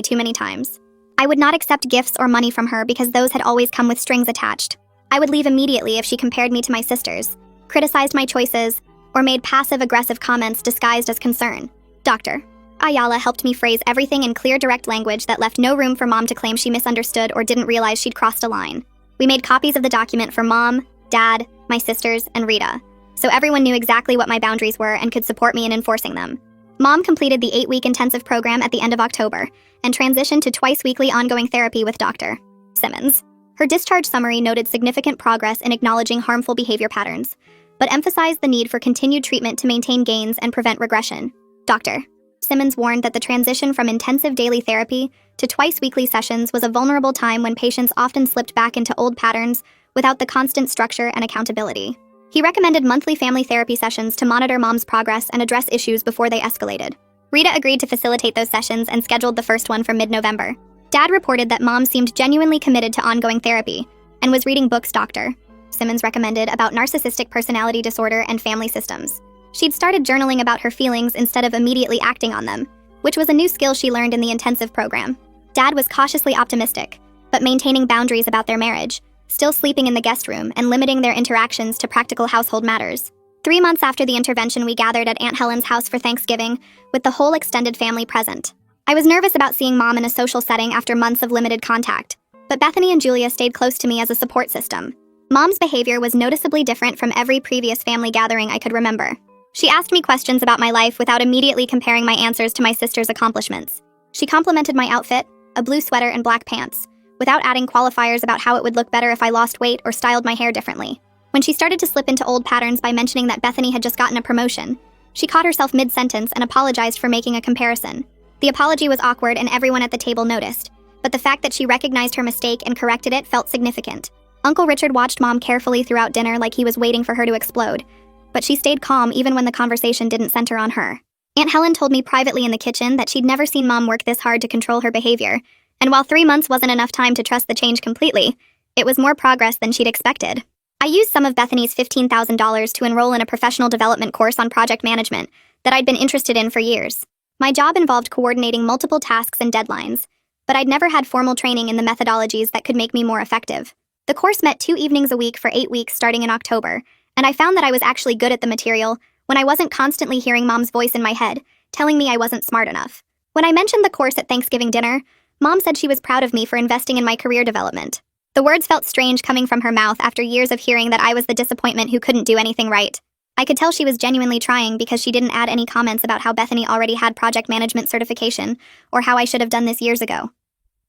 too many times. I would not accept gifts or money from her because those had always come with strings attached. I would leave immediately if she compared me to my sisters, criticized my choices, or made passive-aggressive comments disguised as concern. Dr. Ayala helped me phrase everything in clear, direct language that left no room for Mom to claim she misunderstood or didn't realize she'd crossed a line. We made copies of the document for Mom, Dad, my sisters, and Rita, so everyone knew exactly what my boundaries were and could support me in enforcing them. Mom completed the 8-week intensive program at the end of October and transitioned to twice-weekly ongoing therapy with Dr. Simmons. Her discharge summary noted significant progress in acknowledging harmful behavior patterns, but emphasized the need for continued treatment to maintain gains and prevent regression. Dr. Simmons warned that the transition from intensive daily therapy to twice-weekly sessions was a vulnerable time when patients often slipped back into old patterns without the constant structure and accountability. He recommended monthly family therapy sessions to monitor mom's progress and address issues before they escalated. Rita agreed to facilitate those sessions and scheduled the first one for mid-November. Dad reported that mom seemed genuinely committed to ongoing therapy and was reading books Dr. Simmons recommended about narcissistic personality disorder and family systems. She'd started journaling about her feelings instead of immediately acting on them, which was a new skill she learned in the intensive program. Dad was cautiously optimistic, but maintaining boundaries about their marriage, still sleeping in the guest room and limiting their interactions to practical household matters. 3 months after the intervention, we gathered at Aunt Helen's house for Thanksgiving, with the whole extended family present. I was nervous about seeing mom in a social setting after months of limited contact, but Bethany and Julia stayed close to me as a support system. Mom's behavior was noticeably different from every previous family gathering I could remember. She asked me questions about my life without immediately comparing my answers to my sister's accomplishments. She complimented my outfit, a blue sweater and black pants, without adding qualifiers about how it would look better if I lost weight or styled my hair differently. When she started to slip into old patterns by mentioning that Bethany had just gotten a promotion, she caught herself mid-sentence and apologized for making a comparison. The apology was awkward and everyone at the table noticed, but the fact that she recognized her mistake and corrected it felt significant. Uncle Richard watched mom carefully throughout dinner like he was waiting for her to explode, but she stayed calm even when the conversation didn't center on her. Aunt Helen told me privately in the kitchen that she'd never seen mom work this hard to control her behavior, and while 3 months wasn't enough time to trust the change completely, it was more progress than she'd expected. I used some of Bethany's $15,000 to enroll in a professional development course on project management that I'd been interested in for years. My job involved coordinating multiple tasks and deadlines, but I'd never had formal training in the methodologies that could make me more effective. The course met 2 evenings a week for 8 weeks starting in October, and I found that I was actually good at the material when I wasn't constantly hearing mom's voice in my head, telling me I wasn't smart enough. When I mentioned the course at Thanksgiving dinner, mom said she was proud of me for investing in my career development. The words felt strange coming from her mouth after years of hearing that I was the disappointment who couldn't do anything right. I could tell she was genuinely trying because she didn't add any comments about how Bethany already had project management certification or how I should have done this years ago.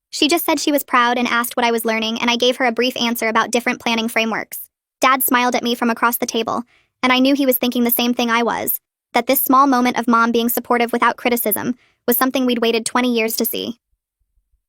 She just said she was proud and asked what I was learning, and I gave her a brief answer about different planning frameworks. Dad smiled at me from across the table, and I knew he was thinking the same thing I was, that this small moment of mom being supportive without criticism was something we'd waited 20 years to see.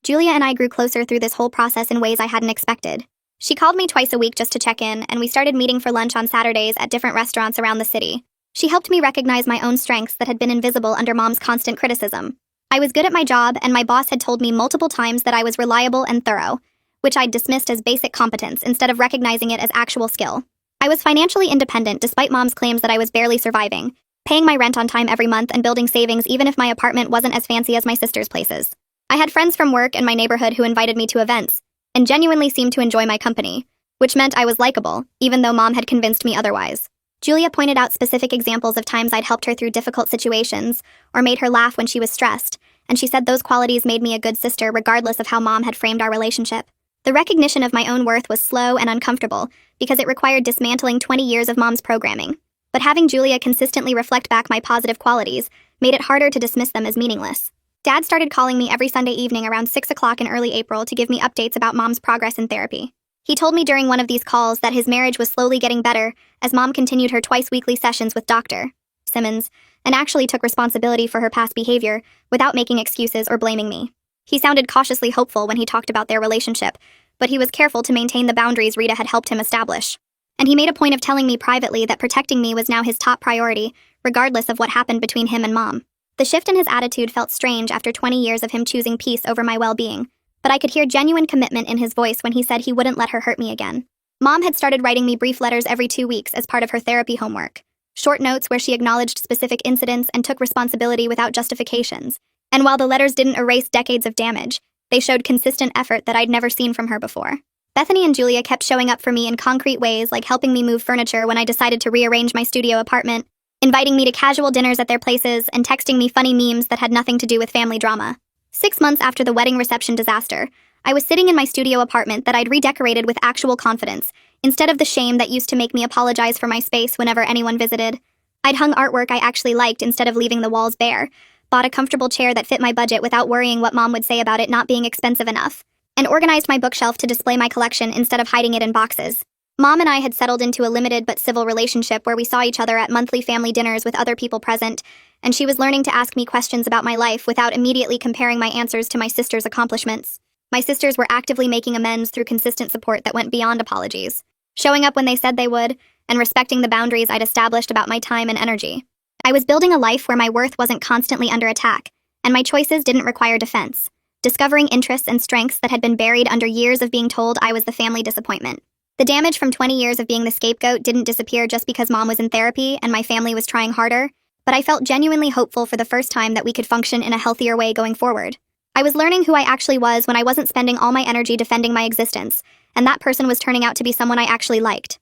Julia and I grew closer through this whole process in ways I hadn't expected. She called me twice a week just to check in, and we started meeting for lunch on Saturdays at different restaurants around the city. She helped me recognize my own strengths that had been invisible under mom's constant criticism. I was good at my job, and my boss had told me multiple times that I was reliable and thorough, which I'd dismissed as basic competence instead of recognizing it as actual skill. I was financially independent despite mom's claims that I was barely surviving, paying my rent on time every month and building savings even if my apartment wasn't as fancy as my sister's places. I had friends from work and my neighborhood who invited me to events, and genuinely seemed to enjoy my company, which meant I was likable, even though mom had convinced me otherwise. Julia pointed out specific examples of times I'd helped her through difficult situations, or made her laugh when she was stressed, and she said those qualities made me a good sister regardless of how mom had framed our relationship. The recognition of my own worth was slow and uncomfortable, because it required dismantling 20 years of mom's programming. But having Julia consistently reflect back my positive qualities made it harder to dismiss them as meaningless. Dad started calling me every Sunday evening around 6 o'clock in early April to give me updates about mom's progress in therapy. He told me during one of these calls that his marriage was slowly getting better as mom continued her twice-weekly sessions with Dr. Simmons, and actually took responsibility for her past behavior without making excuses or blaming me. He sounded cautiously hopeful when he talked about their relationship, but he was careful to maintain the boundaries Rita had helped him establish. And he made a point of telling me privately that protecting me was now his top priority, regardless of what happened between him and mom. The shift in his attitude felt strange after 20 years of him choosing peace over my well-being, but I could hear genuine commitment in his voice when he said he wouldn't let her hurt me again. Mom had started writing me brief letters every 2 weeks as part of her therapy homework. Short notes where she acknowledged specific incidents and took responsibility without justifications. And while the letters didn't erase decades of damage, they showed consistent effort that I'd never seen from her before. Bethany and Julia kept showing up for me in concrete ways, like helping me move furniture when I decided to rearrange my studio apartment, inviting me to casual dinners at their places, and texting me funny memes that had nothing to do with family drama. 6 months after the wedding reception disaster, I was sitting in my studio apartment that I'd redecorated with actual confidence, instead of the shame that used to make me apologize for my space whenever anyone visited. I'd hung artwork I actually liked instead of leaving the walls bare, bought a comfortable chair that fit my budget without worrying what mom would say about it not being expensive enough, and organized my bookshelf to display my collection instead of hiding it in boxes. Mom and I had settled into a limited but civil relationship where we saw each other at monthly family dinners with other people present, and she was learning to ask me questions about my life without immediately comparing my answers to my sister's accomplishments. My sisters were actively making amends through consistent support that went beyond apologies, showing up when they said they would, and respecting the boundaries I'd established about my time and energy. I was building a life where my worth wasn't constantly under attack, and my choices didn't require defense, discovering interests and strengths that had been buried under years of being told I was the family disappointment. The damage from 20 years of being the scapegoat didn't disappear just because Mom was in therapy and my family was trying harder, but I felt genuinely hopeful for the first time that we could function in a healthier way going forward. I was learning who I actually was when I wasn't spending all my energy defending my existence, and that person was turning out to be someone I actually liked.